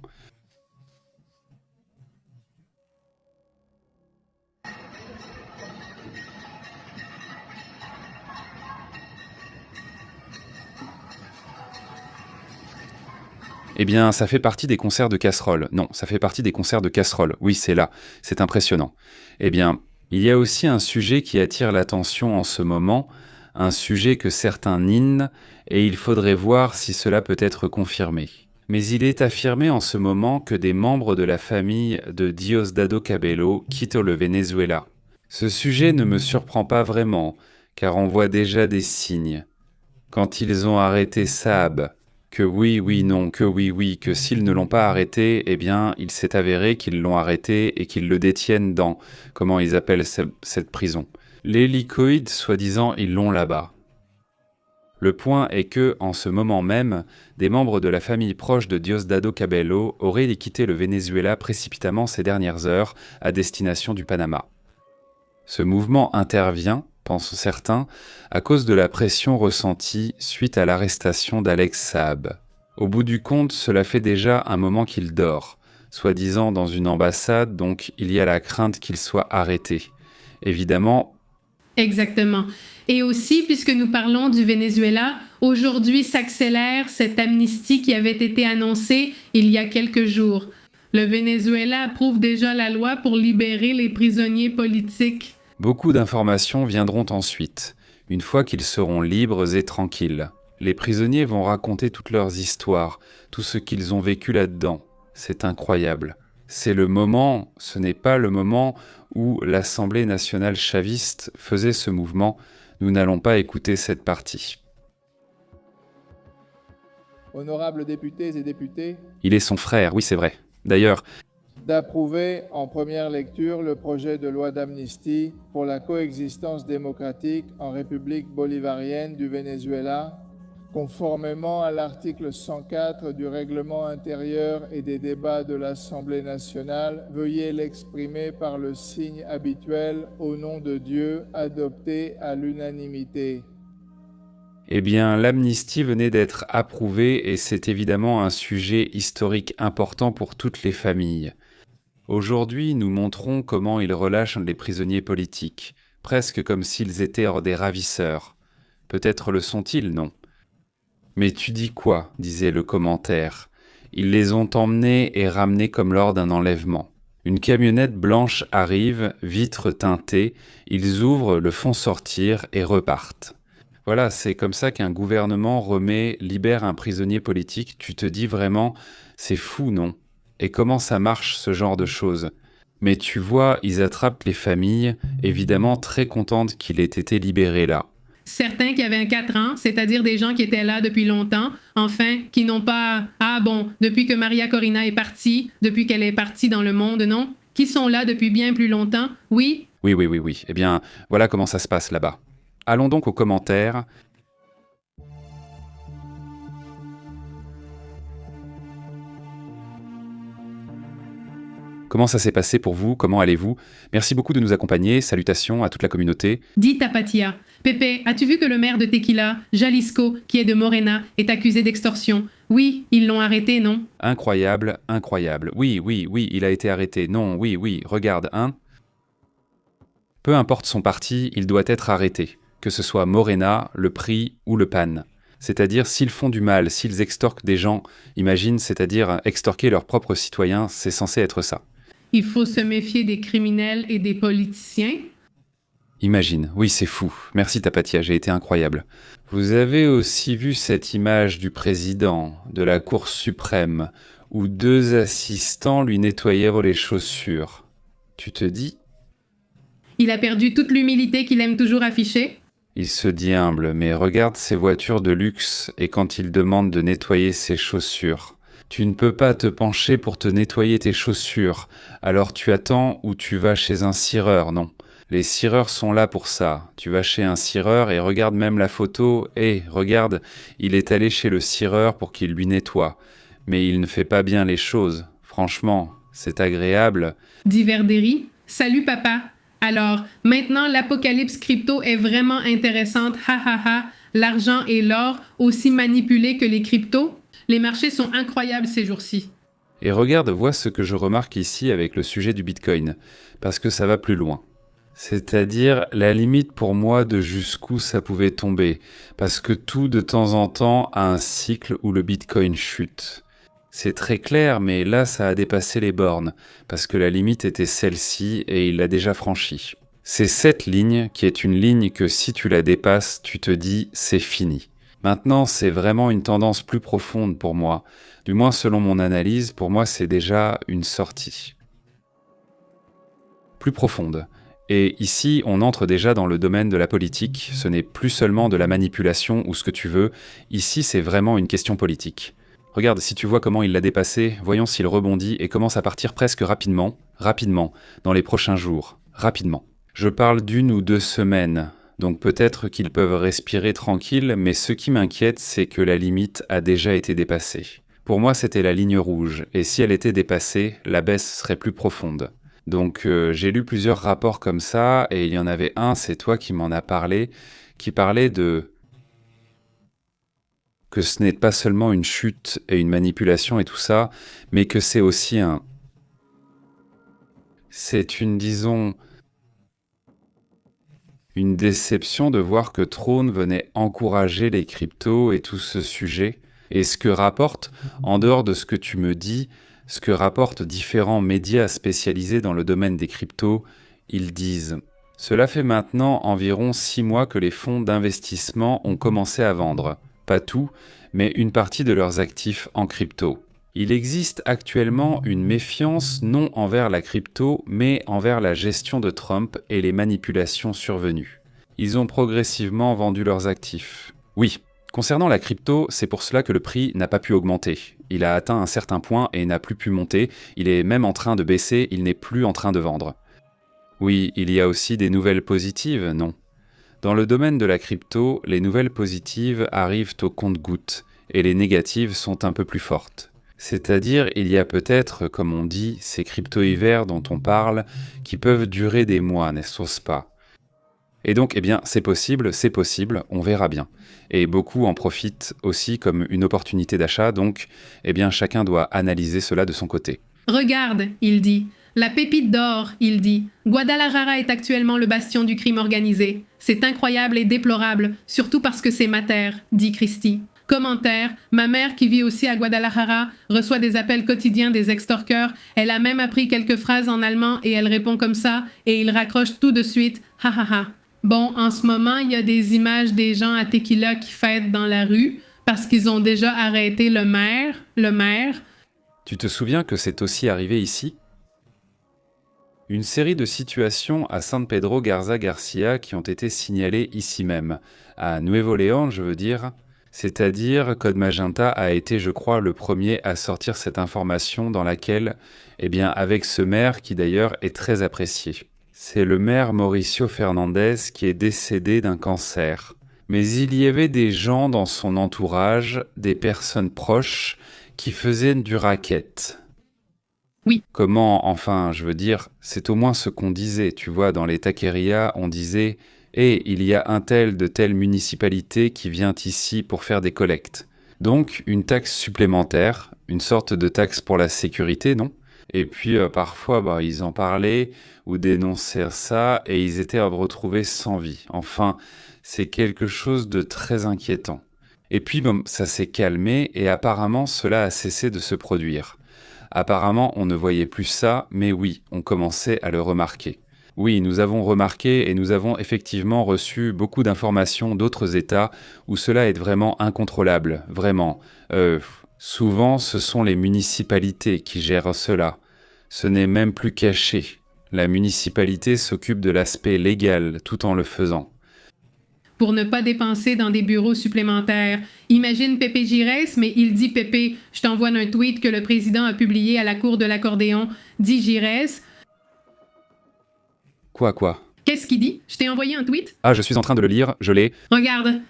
S1: Eh bien, ça fait partie des concerts de casseroles. Non, ça fait partie des concerts de casseroles. Oui, c'est là. C'est impressionnant. Eh bien, il y a aussi un sujet qui attire l'attention en ce moment, un sujet que certains ninent, et il faudrait voir si cela peut être confirmé. Mais il est affirmé en ce moment que des membres de la famille de Diosdado Cabello quittent le Venezuela. Ce sujet ne me surprend pas vraiment, car on voit déjà des signes. Quand ils ont arrêté Saab, que oui, non, que oui, que s'ils ne l'ont pas arrêté, eh bien, il s'est avéré qu'ils l'ont arrêté et qu'ils le détiennent dans, comment ils appellent cette prison. L'hélicoïde, soi-disant, ils l'ont là-bas. Le point est que, en ce moment même, des membres de la famille proche de Diosdado Cabello auraient quitté le Venezuela précipitamment ces dernières heures à destination du Panama. Ce mouvement intervient, pensent certains, à cause de la pression ressentie suite à l'arrestation d'Alex Saab. Au bout du compte, cela fait déjà un moment qu'il dort, soi-disant dans une ambassade, donc il y a la crainte qu'il soit arrêté. Évidemment.
S2: Exactement. Et aussi, puisque nous parlons du Venezuela, aujourd'hui s'accélère cette amnistie qui avait été annoncée il y a quelques jours. Le Venezuela approuve déjà la loi pour libérer les prisonniers politiques.
S1: Beaucoup d'informations viendront ensuite, une fois qu'ils seront libres et tranquilles. Les prisonniers vont raconter toutes leurs histoires, tout ce qu'ils ont vécu là-dedans. C'est incroyable. C'est le moment, ce n'est pas le moment où l'Assemblée nationale chaviste faisait ce mouvement. Nous n'allons pas écouter cette partie.
S10: Honorables députés et députées,
S1: Il est son frère, oui c'est vrai. D'ailleurs,
S10: d'approuver en première lecture le projet de loi d'amnistie pour la coexistence démocratique en République bolivarienne du Venezuela, conformément à l'article 104 du règlement intérieur et des débats de l'Assemblée nationale, veuillez l'exprimer par le signe habituel au nom de Dieu, adopté à l'unanimité.
S1: eh bien, l'amnistie venait d'être approuvée et c'est évidemment un sujet historique important pour toutes les familles. Aujourd'hui, nous montrons comment ils relâchent les prisonniers politiques, presque comme s'ils étaient des ravisseurs. Peut-être le sont-ils, non ? Mais tu dis quoi ? Disait le commentaire. Ils les ont emmenés et ramenés comme lors d'un enlèvement. Une camionnette blanche arrive, vitres teintées, ils ouvrent, le font sortir et repartent. Voilà, c'est comme ça qu'un gouvernement libère un prisonnier politique. Tu te dis vraiment, c'est fou, non ? Et comment ça marche, ce genre de choses ? Mais tu vois, ils attrapent les familles, évidemment très contentes qu'il ait été libéré là.
S2: Certains qui avaient 4 ans, c'est-à-dire des gens qui étaient là depuis longtemps, enfin, qui n'ont pas « Ah bon, depuis que Maria Corina est partie, depuis qu'elle est partie dans le monde, non ?» Qui sont là depuis bien plus longtemps, oui.
S1: Oui. Eh bien, voilà comment ça se passe là-bas. Allons donc aux commentaires. Comment ça s'est passé pour vous ? Comment allez-vous ? Merci beaucoup de nous accompagner. Salutations à toute la communauté.
S2: Dit Tapatia. Pépé, as-tu vu que le maire de Tequila, Jalisco, qui est de Morena, est accusé d'extorsion? Oui, ils l'ont arrêté, non?
S1: Incroyable. Oui, il a été arrêté. Non, oui, regarde, hein. Peu importe son parti, il doit être arrêté. Que ce soit Morena, le PRI ou le PAN. C'est-à-dire, s'ils font du mal, s'ils extorquent des gens, imagine, c'est-à-dire extorquer leurs propres citoyens, c'est censé être ça.
S2: Il faut se méfier des criminels et des politiciens.
S1: Imagine, oui c'est fou. Merci Tapatia, j'ai été incroyable. Vous avez aussi vu cette image du président de la Cour suprême où 2 assistants lui nettoyèrent les chaussures. Tu te dis ?
S2: Il a perdu toute l'humilité qu'il aime toujours afficher.
S1: Il se dit humble, mais regarde ces voitures de luxe et quand il demande de nettoyer ses chaussures. Tu ne peux pas te pencher pour te nettoyer tes chaussures, alors tu attends ou tu vas chez un cireur, non. Les cireurs sont là pour ça. Tu vas chez un cireur et regarde même la photo. Regarde, il est allé chez le cireur pour qu'il lui nettoie. Mais il ne fait pas bien les choses. Franchement, c'est agréable.
S2: Dit Verderi. Salut papa. Alors, maintenant l'apocalypse crypto est vraiment intéressante. L'argent et l'or aussi manipulés que les cryptos. Les marchés sont incroyables ces jours-ci.
S1: Et regarde, vois ce que je remarque ici avec le sujet du Bitcoin. Parce que ça va plus loin. C'est-à-dire la limite pour moi de jusqu'où ça pouvait tomber, parce que tout de temps en temps a un cycle où le Bitcoin chute. C'est très clair, mais là ça a dépassé les bornes, parce que la limite était celle-ci et il l'a déjà franchie. C'est cette ligne qui est une ligne que si tu la dépasses, tu te dis c'est fini. Maintenant c'est vraiment une tendance plus profonde pour moi, du moins selon mon analyse, pour moi c'est déjà une sortie. Plus profonde. Et ici, on entre déjà dans le domaine de la politique, ce n'est plus seulement de la manipulation ou ce que tu veux, ici c'est vraiment une question politique. Regarde, si tu vois comment il l'a dépassé, voyons s'il rebondit et commence à partir presque rapidement, dans les prochains jours, rapidement. Je parle d'1 ou 2 semaines, donc peut-être qu'ils peuvent respirer tranquille, mais ce qui m'inquiète, c'est que la limite a déjà été dépassée. Pour moi, c'était la ligne rouge, et si elle était dépassée, la baisse serait plus profonde. Donc j'ai lu plusieurs rapports comme ça, et il y en avait un, c'est toi qui m'en as parlé, qui parlait de... que ce n'est pas seulement une chute et une manipulation et tout ça, mais que c'est aussi un... C'est une, disons... une déception de voir que Throne venait encourager les cryptos et tout ce sujet. Et ce que rapporte, en dehors de ce que tu me dis, Ce que rapportent différents médias spécialisés dans le domaine des cryptos, ils disent « Cela fait maintenant environ 6 mois que les fonds d'investissement ont commencé à vendre. Pas tout, mais une partie de leurs actifs en crypto. Il existe actuellement une méfiance non envers la crypto, mais envers la gestion de Trump et les manipulations survenues. Ils ont progressivement vendu leurs actifs. Oui, concernant la crypto, c'est pour cela que le prix n'a pas pu augmenter. Il a atteint un certain point et n'a plus pu monter. Il est même en train de baisser, il n'est plus en train de vendre. Oui, il y a aussi des nouvelles positives, non? Dans le domaine de la crypto, les nouvelles positives arrivent au compte-gouttes et les négatives sont un peu plus fortes. C'est-à-dire, il y a peut-être, comme on dit, ces crypto-hivers dont on parle, qui peuvent durer des mois, n'est-ce pas? Et donc, eh bien, c'est possible, on verra bien. Et beaucoup en profitent aussi comme une opportunité d'achat, donc, eh bien, chacun doit analyser cela de son côté.
S2: Regarde, il dit. La pépite d'or, il dit. Guadalajara est actuellement le bastion du crime organisé. C'est incroyable et déplorable, surtout parce que c'est ma terre, dit Christie. Commentaire, ma mère qui vit aussi à Guadalajara reçoit des appels quotidiens des extorqueurs. Elle a même appris quelques phrases en allemand et elle répond comme ça et il raccroche tout de suite. Ha ha ha. Bon, en ce moment, il y a des images des gens à Tequila qui fêtent dans la rue parce qu'ils ont déjà arrêté le maire.
S1: Tu te souviens que c'est aussi arrivé ici ? Une série de situations à San Pedro Garza Garcia qui ont été signalées ici même, à Nuevo León, je veux dire. C'est-à-dire, Code Magenta a été, je crois, le premier à sortir cette information dans laquelle, eh bien, avec ce maire qui d'ailleurs est très apprécié. C'est le maire Mauricio Fernandez qui est décédé d'un cancer. Mais il y avait des gens dans son entourage, des personnes proches, qui faisaient du racket.
S2: Oui.
S1: Comment, enfin, je veux dire, c'est au moins ce qu'on disait, tu vois, dans les taquerias, on disait « Eh, il y a un tel de telle municipalité qui vient ici pour faire des collectes. » Donc, une taxe supplémentaire, une sorte de taxe pour la sécurité, non ? Et puis, parfois, ils en parlaient ou dénonçaient ça et ils étaient retrouvés sans vie. Enfin, c'est quelque chose de très inquiétant. Et puis, ça s'est calmé et apparemment, cela a cessé de se produire. Apparemment, on ne voyait plus ça, mais oui, on commençait à le remarquer. Oui, nous avons remarqué et nous avons effectivement reçu beaucoup d'informations d'autres États où cela est vraiment incontrôlable, vraiment. Souvent, ce sont les municipalités qui gèrent cela. Ce n'est même plus caché. La municipalité s'occupe de l'aspect légal tout en le faisant.
S2: Pour ne pas dépenser dans des bureaux supplémentaires. Imagine Pépé Giresse, mais il dit Pépé, je t'envoie un tweet que le président a publié à la cour de l'accordéon, dit Giresse.
S1: Quoi ?
S2: Qu'est-ce qu'il dit? Je t'ai envoyé un tweet?
S1: Ah, je suis en train de le lire, je l'ai.
S2: Regarde.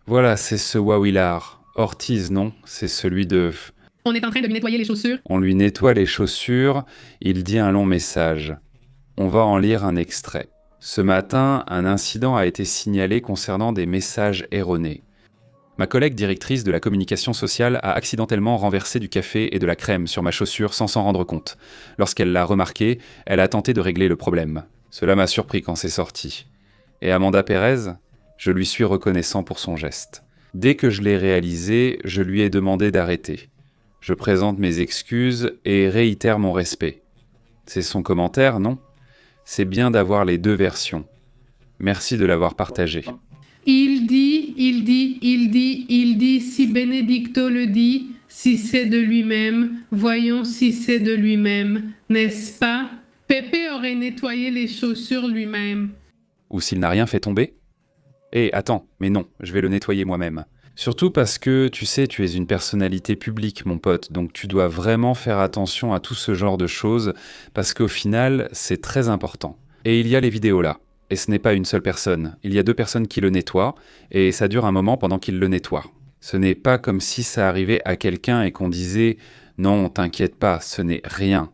S1: Voilà, c'est ce Wawillar. Ortiz, non? C'est celui de...
S2: On est en train de lui nettoyer les chaussures.
S1: On lui nettoie les chaussures, il dit un long message. On va en lire un extrait. Ce matin, un incident a été signalé concernant des messages erronés. Ma collègue directrice de la communication sociale a accidentellement renversé du café et de la crème sur ma chaussure sans s'en rendre compte. Lorsqu'elle l'a remarqué, elle a tenté de régler le problème. Cela m'a surpris quand c'est sorti. Et Amanda Pérez, je lui suis reconnaissant pour son geste. Dès que je l'ai réalisé, je lui ai demandé d'arrêter. Je présente mes excuses et réitère mon respect. C'est son commentaire, non ? C'est bien d'avoir les deux versions. Merci de l'avoir partagé.
S2: Il dit, si Benedicto le dit, si c'est de lui-même, voyons si c'est de lui-même, n'est-ce pas? Pépé aurait nettoyé les chaussures lui-même.
S1: Ou s'il n'a rien fait tomber ? Eh, attends, mais non, je vais le nettoyer moi-même. Surtout parce que, tu sais, tu es une personnalité publique, mon pote, donc tu dois vraiment faire attention à tout ce genre de choses, parce qu'au final, c'est très important. Et il y a les vidéos là. Et ce n'est pas une seule personne. Il y a 2 personnes qui le nettoient, et ça dure un moment pendant qu'ils le nettoient. Ce n'est pas comme si ça arrivait à quelqu'un et qu'on disait « Non, t'inquiète pas, ce n'est rien ».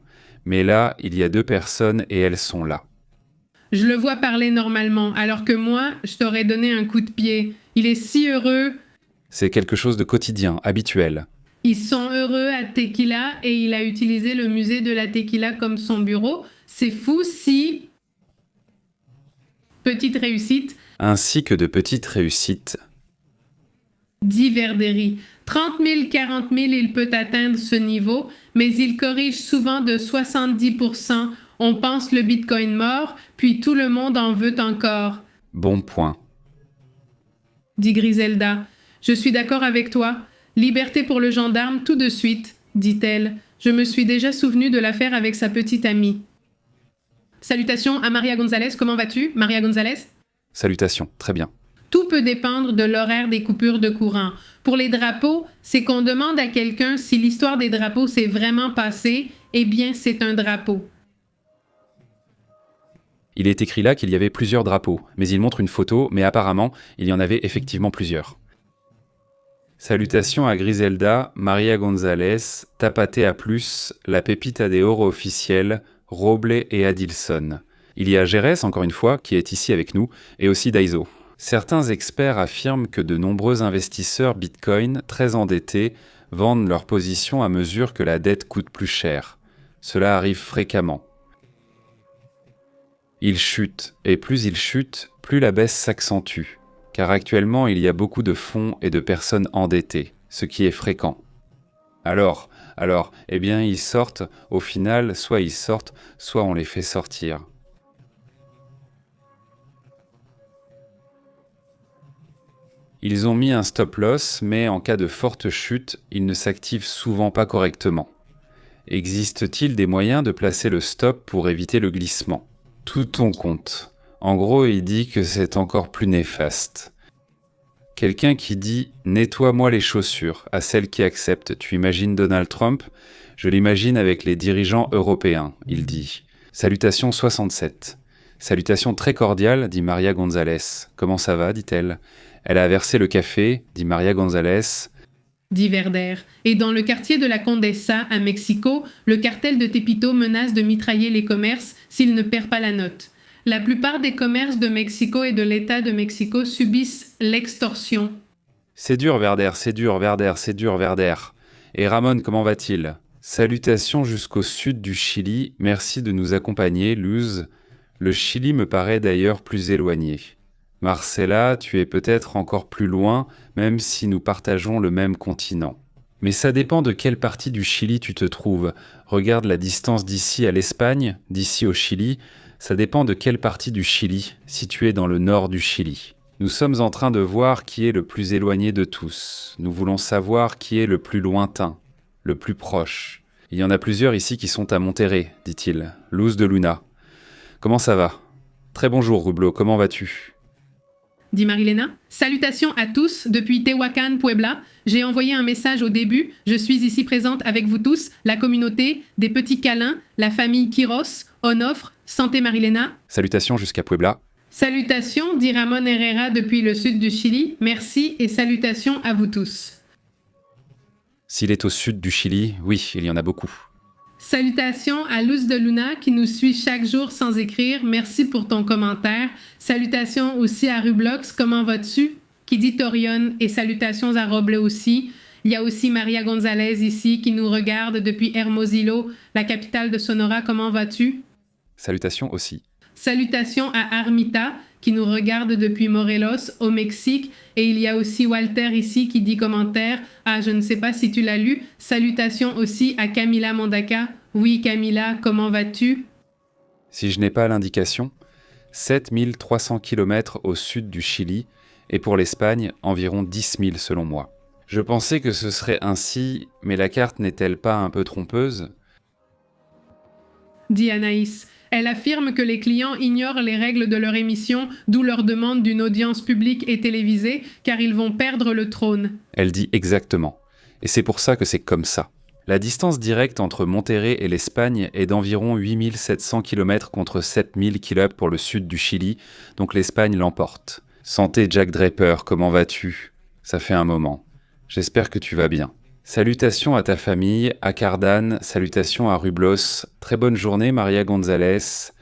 S1: Mais là, il y a 2 personnes et elles sont là.
S2: Je le vois parler normalement, alors que moi, je t'aurais donné un coup de pied. Il est si heureux.
S1: C'est quelque chose de quotidien, habituel.
S2: Ils sont heureux à Tequila et il a utilisé le musée de la Tequila comme son bureau. C'est fou si... Petite réussite.
S1: Ainsi que de petites réussites.
S2: Dit Verderi. 30 000, 40 000, il peut atteindre ce niveau, mais il corrige souvent de 70%. On pense le Bitcoin mort, puis tout le monde en veut encore.
S1: Bon point.
S2: Dit Griselda. Je suis d'accord avec toi. Liberté pour le gendarme tout de suite, dit-elle. Je me suis déjà souvenu de l'affaire avec sa petite amie. Salutations à Maria Gonzalez. Comment vas-tu, Maria Gonzalez?
S1: Salutations, très bien.
S2: Tout peut dépendre de l'horaire des coupures de courant. Pour les drapeaux, c'est qu'on demande à quelqu'un si l'histoire des drapeaux s'est vraiment passée. Eh bien, c'est un drapeau.
S1: Il est écrit là qu'il y avait plusieurs drapeaux, mais il montre une photo, mais apparemment, il y en avait effectivement plusieurs. Salutations à Griselda, Maria Gonzalez, Tapatea Plus, la Pepita de Oro officielle, Roble et Adilson. Il y a Gérès, encore une fois, qui est ici avec nous, et aussi Daiso. Certains experts affirment que de nombreux investisseurs Bitcoin, très endettés, vendent leur position à mesure que la dette coûte plus cher. Cela arrive fréquemment. Ils chutent, et plus ils chutent, plus la baisse s'accentue. Car actuellement, il y a beaucoup de fonds et de personnes endettées, ce qui est fréquent. Alors, eh bien, ils sortent, au final, soit ils sortent, soit on les fait sortir. Ils ont mis un stop-loss, mais en cas de forte chute, il ne s'active souvent pas correctement. Existe-t-il des moyens de placer le stop pour éviter le glissement? Tout ton compte. En gros, il dit que c'est encore plus néfaste. Quelqu'un qui dit « Nettoie-moi les chaussures » à celle qui accepte. Tu imagines Donald Trump? Je l'imagine avec les dirigeants européens, il dit. Salutations 67. Salutations très cordiales, dit Maria Gonzalez. Comment ça va, dit-elle. Elle a versé le café, dit Maria Gonzalez.
S2: Dit Verder. Et dans le quartier de la Condesa, à Mexico, le cartel de Tepito menace de mitrailler les commerces s'il ne perd pas la note. La plupart des commerces de Mexico et de l'État de Mexico subissent l'extorsion.
S1: C'est dur, Verder, c'est dur, Verder, c'est dur, Verder. Et Ramon, comment va-t-il? Salutations jusqu'au sud du Chili. Merci de nous accompagner, Luz. Le Chili me paraît d'ailleurs plus éloigné. Marcella, tu es peut-être encore plus loin, même si nous partageons le même continent. Mais ça dépend de quelle partie du Chili tu te trouves. Regarde la distance d'ici à l'Espagne, d'ici au Chili. Ça dépend de quelle partie du Chili, située dans le nord du Chili. Nous sommes en train de voir qui est le plus éloigné de tous. Nous voulons savoir qui est le plus lointain, le plus proche. Il y en a plusieurs ici qui sont à Monterrey, dit-il. Luz de Luna. Comment ça va? Très bonjour, Rublo, comment vas-tu?
S2: Dit Marilena. Salutations à tous depuis Tehuacan, Puebla. J'ai envoyé un message au début. Je suis ici présente avec vous tous, la communauté, des petits câlins, la famille Quiros, Onofre, Santé Marilena.
S1: Salutations jusqu'à Puebla.
S2: Salutations, dit Ramon Herrera depuis le sud du Chili. Merci et salutations à vous tous.
S1: S'il est au sud du Chili, oui, il y en a beaucoup.
S2: Salutations à Luz de Luna qui nous suit chaque jour sans écrire. Merci pour ton commentaire. Salutations aussi à Rublox. Comment vas-tu? Qui dit Torion et salutations à Roble aussi. Il y a aussi Maria Gonzalez ici qui nous regarde depuis Hermosillo, la capitale de Sonora. Comment vas-tu?
S1: Salutations aussi.
S2: Salutations à Armita qui nous regarde depuis Morelos au Mexique. Et il y a aussi Walter ici qui dit commentaire. Ah, je ne sais pas si tu l'as lu. Salutations aussi à Camila Mondaka. Oui, Camila, comment vas-tu?
S1: Si je n'ai pas l'indication, 7300 km au sud du Chili et pour l'Espagne, environ 10 000 selon moi. Je pensais que ce serait ainsi, mais la carte n'est-elle pas un peu trompeuse?
S2: Dit Anaïs. Elle affirme que les clients ignorent les règles de leur émission, d'où leur demande d'une audience publique et télévisée, car ils vont perdre le trône.
S1: Elle dit exactement. Et c'est pour ça que c'est comme ça. La distance directe entre Monterrey et l'Espagne est d'environ 8700 km contre 7000 km pour le sud du Chili, donc l'Espagne l'emporte. Santé Jack Draper, comment vas-tu? Ça fait un moment. J'espère que tu vas bien. Salutations à ta famille, à Cardan, salutations à Rublos. Très bonne journée, Maria Gonzalez.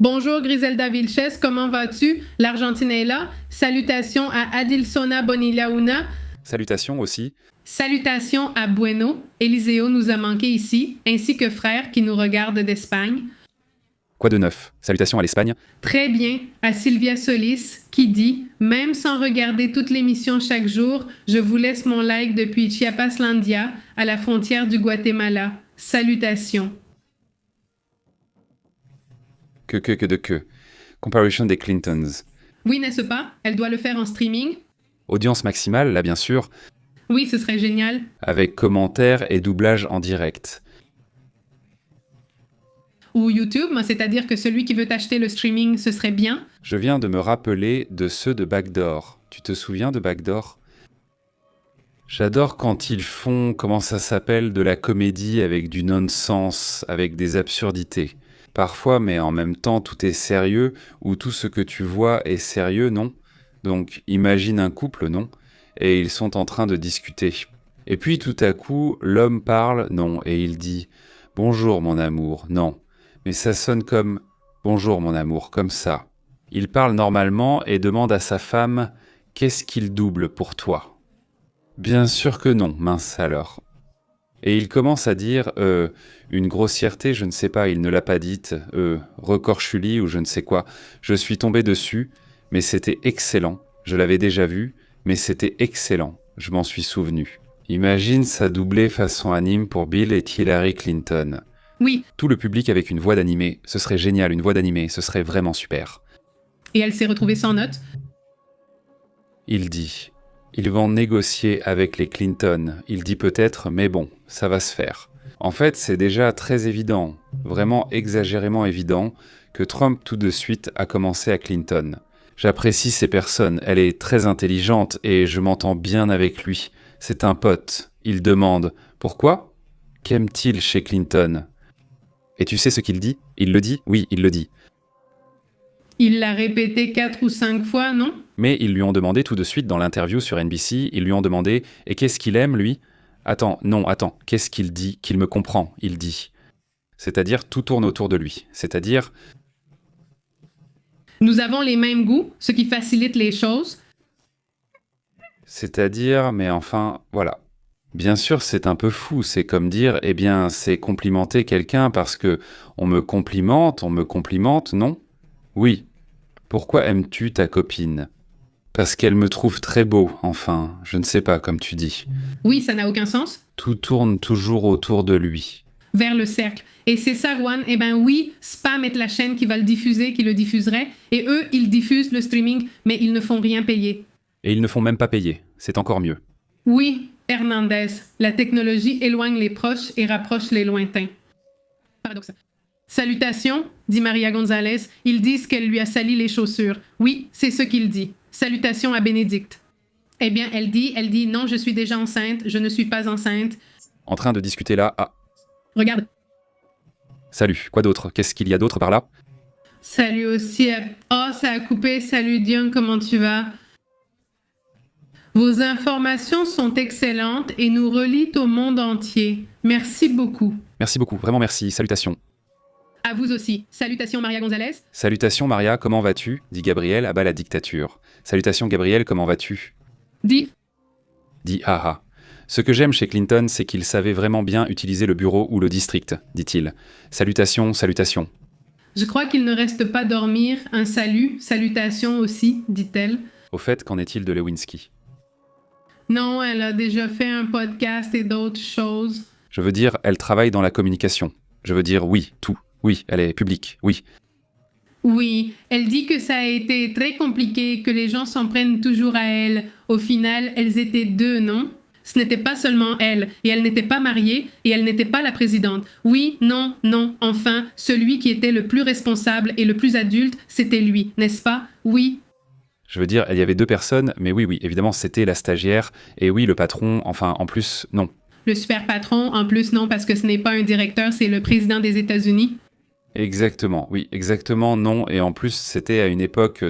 S2: Bonjour Griselda Vilches, comment vas-tu? L'Argentine est là. Salutations à Adilsona Bonilauna.
S1: Salutations aussi.
S2: Salutations à Bueno. Eliseo nous a manqué ici, ainsi que Frère qui nous regarde d'Espagne.
S1: Quoi de neuf? Salutations à l'Espagne.
S2: Très bien, à Sylvia Solis, qui dit « Même sans regarder toute l'émission chaque jour, je vous laisse mon like depuis Chiapaslandia, à la frontière du Guatemala. Salutations. »
S1: Que. Comparison des Clintons.
S2: Oui, n'est-ce pas? Elle doit le faire en streaming?
S1: Audience maximale, là bien sûr,
S2: Oui, ce serait génial.
S1: avec commentaires et doublage en direct.
S2: Ou YouTube, c'est-à-dire que celui qui veut acheter le streaming, ce serait bien.
S1: Je viens de me rappeler de ceux de Backdoor. Tu te souviens de Backdoor? J'adore quand ils font, comment ça s'appelle, de la comédie avec du non-sens, avec des absurdités. Parfois, mais en même temps, tout est sérieux, ou tout ce que tu vois est sérieux, non? Donc, imagine un couple, non? Et ils sont en train de discuter. Et puis, tout à coup, l'homme parle, non, et il dit « Bonjour, mon amour », non. Mais ça sonne comme « Bonjour, mon amour », comme ça. Il parle normalement et demande à sa femme « Qu'est-ce qu'il double pour toi ?» Bien sûr que non, mince alors. Et il commence à dire une grossièreté, je ne sais pas, il ne l'a pas dite, recorchuli ou je ne sais quoi. Je suis tombé dessus, mais c'était excellent. Je l'avais déjà vu, mais c'était excellent. Je m'en suis souvenu. Imagine ça doublé façon anime pour Bill et Hillary Clinton.
S2: Oui,
S1: Tout le public avec une voix d'animé, ce serait génial, une voix d'animé, ce serait vraiment super.
S2: et elle s'est retrouvée sans notes.
S1: Il dit, ils vont négocier avec les Clinton. Il dit peut-être, mais bon, ça va se faire. En fait, c'est déjà très évident, vraiment exagérément évident, que Trump tout de suite a commencé à Clinton. J'apprécie ces personnes, elle est très intelligente et je m'entends bien avec lui. C'est un pote. Il demande, pourquoi? Qu'aime-t-il chez Clinton? Et tu sais ce qu'il dit? Il le dit? Oui, il le dit.
S2: Il l'a répété 4 ou 5 fois, non?
S1: Mais ils lui ont demandé tout de suite dans l'interview sur NBC, ils lui ont demandé « Et qu'est-ce qu'il aime, lui ?» Attends, qu'est-ce qu'il dit? Qu'il me comprend, il dit. C'est-à-dire, tout tourne autour de lui. C'est-à-dire,
S2: Nous avons les mêmes goûts, ce qui facilite les choses.
S1: mais enfin, voilà. Bien sûr, c'est un peu fou, c'est comme dire, eh bien, c'est complimenter quelqu'un parce que on me complimente, non? Oui. Pourquoi aimes-tu ta copine? Parce qu'elle me trouve très beau, enfin, je ne sais pas, comme tu dis.
S2: Oui, ça n'a aucun sens.
S1: Tout tourne toujours autour de lui.
S2: Vers le cercle. Et c'est ça, Juan. Eh ben oui, Spam est la chaîne qui va le diffuser, qui le diffuserait. Et eux, ils diffusent le streaming, mais ils ne font rien payer.
S1: Et ils ne font même pas payer, c'est encore mieux.
S2: Oui, Hernandez, la technologie éloigne les proches et rapproche les lointains. Paradoxe. Salutations, dit Maria Gonzalez. Ils disent qu'elle lui a sali les chaussures. Oui, c'est ce qu'il dit. Salutations à Bénédicte. Eh bien, elle dit, non, je suis déjà enceinte, je ne suis pas enceinte.
S1: En train de discuter là, ah,
S2: Regarde.
S1: salut, quoi d'autre? Qu'est-ce qu'il y a d'autre par là?
S2: Salut aussi à... Oh, ça a coupé. Salut Dion, comment tu vas? Vos informations sont excellentes et nous relient au monde entier. Merci beaucoup.
S1: Merci beaucoup, vraiment merci, salutations.
S2: À vous aussi. Salutations Maria Gonzalez.
S1: Salutations Maria, comment vas-tu? Dit Gabriel, à bas la dictature. Salutations Gabriel, comment vas-tu?
S2: Dis.
S1: Dit haha. Ce que j'aime chez Clinton, c'est qu'il savait vraiment bien utiliser le bureau ou le district, dit-il. Salutations, salutations.
S2: Je crois qu'il ne reste pas dormir. Un salut, salutations aussi, dit-elle.
S1: Au fait, qu'en est-il de Lewinsky?
S2: Non, elle a déjà fait un podcast et d'autres choses.
S1: Je veux dire, elle travaille dans la communication. Je veux dire, oui, tout. Oui, elle est publique, oui.
S2: Oui, elle dit que ça a été très compliqué, que les gens s'en prennent toujours à elle. Au final, elles étaient deux, non? Ce n'était pas seulement elle, et elle n'était pas mariée, et elle n'était pas la présidente. Oui, non, enfin, celui qui était le plus responsable et le plus adulte, c'était lui, n'est-ce pas? Oui.
S1: Je veux dire, il y avait deux personnes, mais oui, évidemment, c'était la stagiaire, et oui, le patron, enfin, en plus, non.
S2: Le super patron, en plus, non, parce que ce n'est pas un directeur, c'est le président des États-Unis.
S1: Exactement, oui, exactement, non, et en plus, c'était à une époque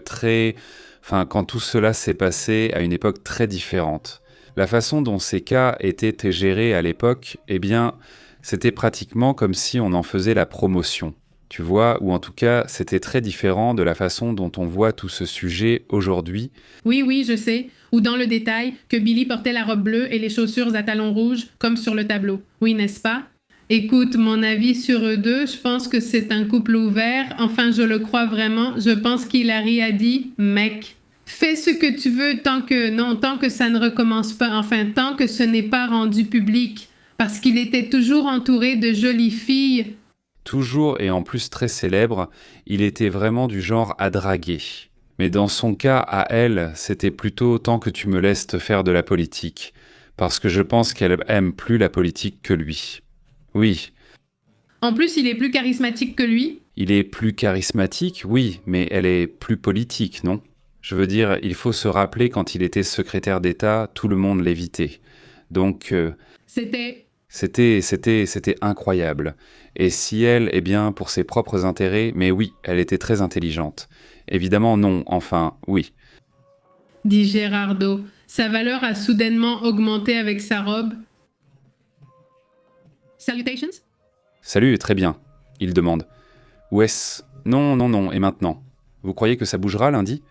S1: quand tout cela s'est passé, à une époque très différente. La façon dont ces cas étaient gérés à l'époque, eh bien, c'était pratiquement comme si on en faisait la promotion. Tu vois, ou en tout cas, c'était très différent de la façon dont on voit tout ce sujet aujourd'hui.
S2: Oui, je sais. Ou dans le détail, que Billy portait la robe bleue et les chaussures à talons rouges, comme sur le tableau. Oui, n'est-ce pas? Écoute, mon avis sur eux deux, je pense que c'est un couple ouvert. Enfin, je le crois vraiment. Je pense qu'Hillary a dit « Mec, fais ce que tu veux tant que ça ne recommence pas. Enfin, tant que ce n'est pas rendu public. » Parce qu'il était toujours entouré de jolies filles.
S1: Toujours et en plus très célèbre, il était vraiment du genre à draguer. Mais dans son cas, à elle, c'était plutôt tant que tu me laisses te faire de la politique. Parce que je pense qu'elle aime plus la politique que lui. Oui,
S2: En plus, il est plus charismatique que lui.
S1: il est plus charismatique, oui, mais elle est plus politique, non? Je veux dire, il faut se rappeler quand il était secrétaire d'État, tout le monde l'évitait. Donc, c'était incroyable. Et si elle, eh bien, pour ses propres intérêts, mais oui, elle était très intelligente. Évidemment, non, enfin, oui.
S2: Dit Gérardo. Sa valeur a soudainement augmenté avec sa robe. Salutations?
S1: Salut, très bien, il demande. Où est-ce? Non, non, non, et maintenant? Vous croyez que ça bougera lundi?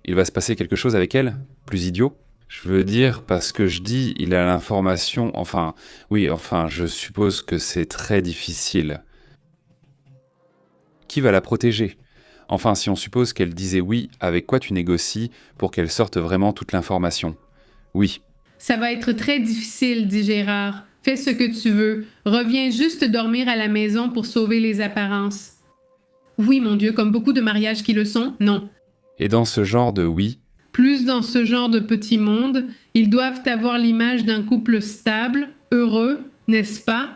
S1: Il va se passer quelque chose avec elle? Plus idiot? Je veux dire, parce que je dis, il a l'information, enfin, oui, enfin, je suppose que c'est très difficile. Qui va la protéger? Enfin, si on suppose qu'elle disait oui, avec quoi tu négocies pour qu'elle sorte vraiment toute l'information? Oui.
S2: Ça va être très difficile, dit Gérard. Fais ce que tu veux. Reviens juste dormir à la maison pour sauver les apparences. Oui, mon Dieu, comme beaucoup de mariages qui le sont, non.
S1: Et dans ce genre de oui,
S2: Plus dans ce genre de petit monde, ils doivent avoir l'image d'un couple stable, heureux, n'est-ce pas?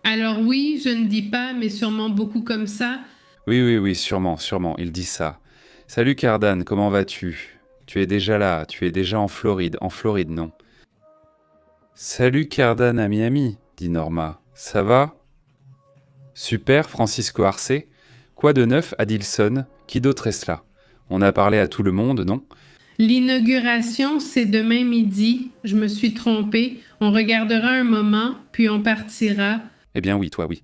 S2: Alors oui, je ne dis pas, mais sûrement beaucoup comme ça.
S1: oui, sûrement, il dit ça. Salut Cardan, comment vas-tu? Tu es déjà là, tu es déjà en Floride, non? Salut Cardan à Miami, dit Norma. Ça va? Super, Francisco Arce. Quoi de neuf, Adilson? Qui d'autre est-ce là? On a parlé à tout le monde, non?
S2: L'inauguration, c'est demain midi. Je me suis trompée. On regardera un moment, puis on partira.
S1: Eh bien oui, toi oui.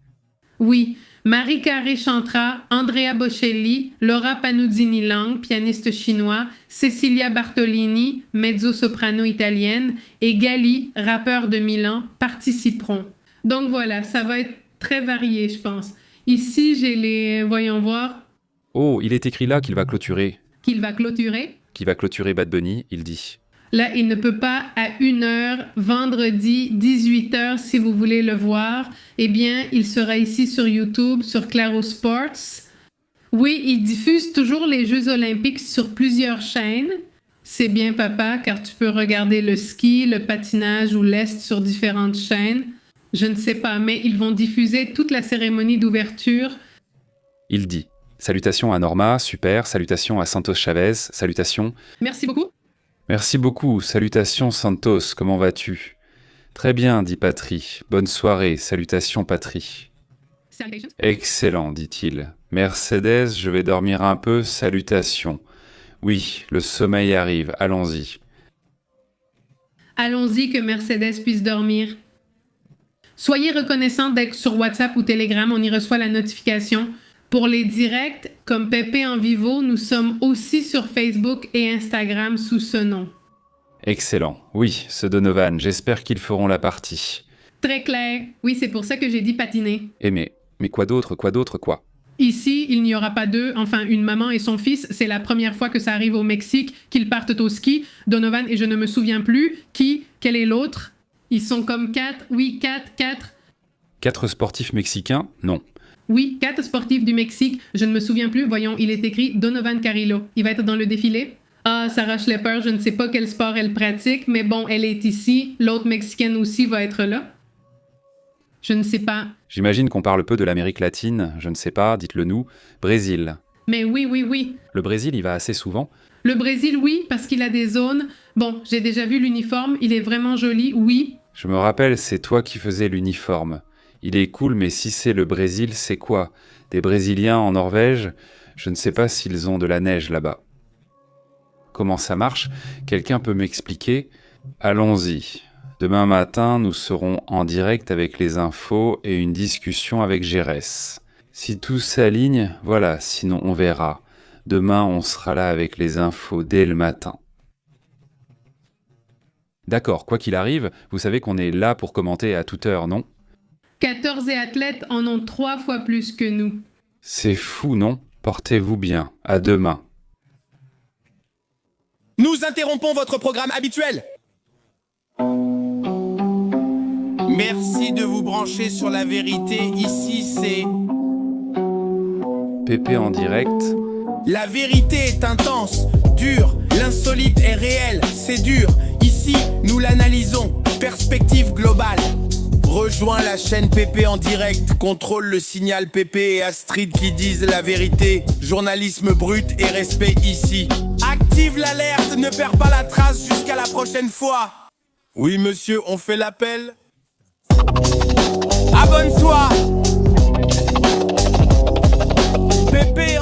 S2: Oui, Marie Carré chantera, Andrea Bocelli, Laura Panuzini-Lang, pianiste chinois, Cecilia Bartolini, mezzo-soprano italienne, et Gali, rappeur de Milan, participeront. Donc voilà, ça va être très varié, je pense. Ici, j'ai les... Voyons voir.
S1: Oh, il est écrit là qu'il va clôturer.
S2: Qu'il va clôturer.
S1: Qui va clôturer Bad Bunny, il dit.
S2: Là, il ne peut pas à 1h, vendredi, 18h, si vous voulez le voir. Eh bien, il sera ici sur YouTube, sur Claro Sports. Oui, il diffuse toujours les Jeux olympiques sur plusieurs chaînes. C'est bien, papa, car tu peux regarder le ski, le patinage ou l'est sur différentes chaînes. Je ne sais pas, mais ils vont diffuser toute la cérémonie d'ouverture.
S1: Il dit. Salutations à Norma, super. Salutations à Santos Chavez, salutations.
S2: Merci beaucoup.
S1: Merci beaucoup, salutations Santos, comment vas-tu? Très bien, dit Patry. Bonne soirée, salutations Patry.
S2: Salutations.
S1: Excellent, dit-il. Mercedes, je vais dormir un peu, salutations. Oui, le sommeil arrive, allons-y.
S2: Allons-y que Mercedes puisse dormir. Soyez reconnaissants dès que sur WhatsApp ou Telegram, on y reçoit la notification. Pour les directs, comme Pépé en Vivo, nous sommes aussi sur Facebook et Instagram sous ce nom.
S1: Excellent. Oui, ce Donovan, j'espère qu'ils feront la partie.
S2: Très clair. Oui, c'est pour ça que j'ai dit patiner.
S1: Eh mais quoi d'autre, quoi?
S2: Ici, il n'y aura pas deux, enfin une maman et son fils. C'est la première fois que ça arrive au Mexique, qu'ils partent au ski. Donovan et je ne me souviens plus. Quel est l'autre? Ils sont comme 4. Oui, 4.
S1: 4 sportifs mexicains? Non.
S2: Oui, 4 sportifs du Mexique. Je ne me souviens plus. Voyons, il est écrit Donovan Carrillo. Il va être dans le défilé? Ah, Sarah Schlepper, je ne sais pas quel sport elle pratique, mais bon, elle est ici. L'autre Mexicaine aussi va être là. Je ne sais pas.
S1: J'imagine qu'on parle peu de l'Amérique latine, je ne sais pas, dites-le nous. Brésil.
S2: Mais oui.
S1: Le Brésil, il va assez souvent?
S2: Le Brésil, oui, parce qu'il a des zones. Bon, j'ai déjà vu l'uniforme, il est vraiment joli, oui.
S1: Je me rappelle, c'est toi qui faisais l'uniforme. Il est cool, mais si c'est le Brésil, c'est quoi? Des Brésiliens en Norvège? Je ne sais pas s'ils ont de la neige là-bas. Comment ça marche? Quelqu'un peut m'expliquer? Allons-y. Demain matin, nous serons en direct avec les infos et une discussion avec Gérès. Si tout s'aligne, voilà, sinon on verra. Demain, on sera là avec les infos dès le matin. D'accord, quoi qu'il arrive, vous savez qu'on est là pour commenter à toute heure, non?
S2: 14 athlètes en ont 3 fois plus que nous.
S1: C'est fou, non? Portez-vous bien. À demain.
S11: Nous interrompons votre programme habituel. Merci de vous brancher sur la vérité. Ici, c'est...
S1: PP en direct.
S11: La vérité est intense, dure, l'insolite est réel, c'est dur. Ici, nous l'analysons, perspective globale. Rejoins la chaîne PP en direct, contrôle le signal PP et Astrid qui disent la vérité. Journalisme brut et respect ici. Active l'alerte, ne perds pas la trace jusqu'à la prochaine fois. Oui monsieur, on fait l'appel. Abonne-toi. PP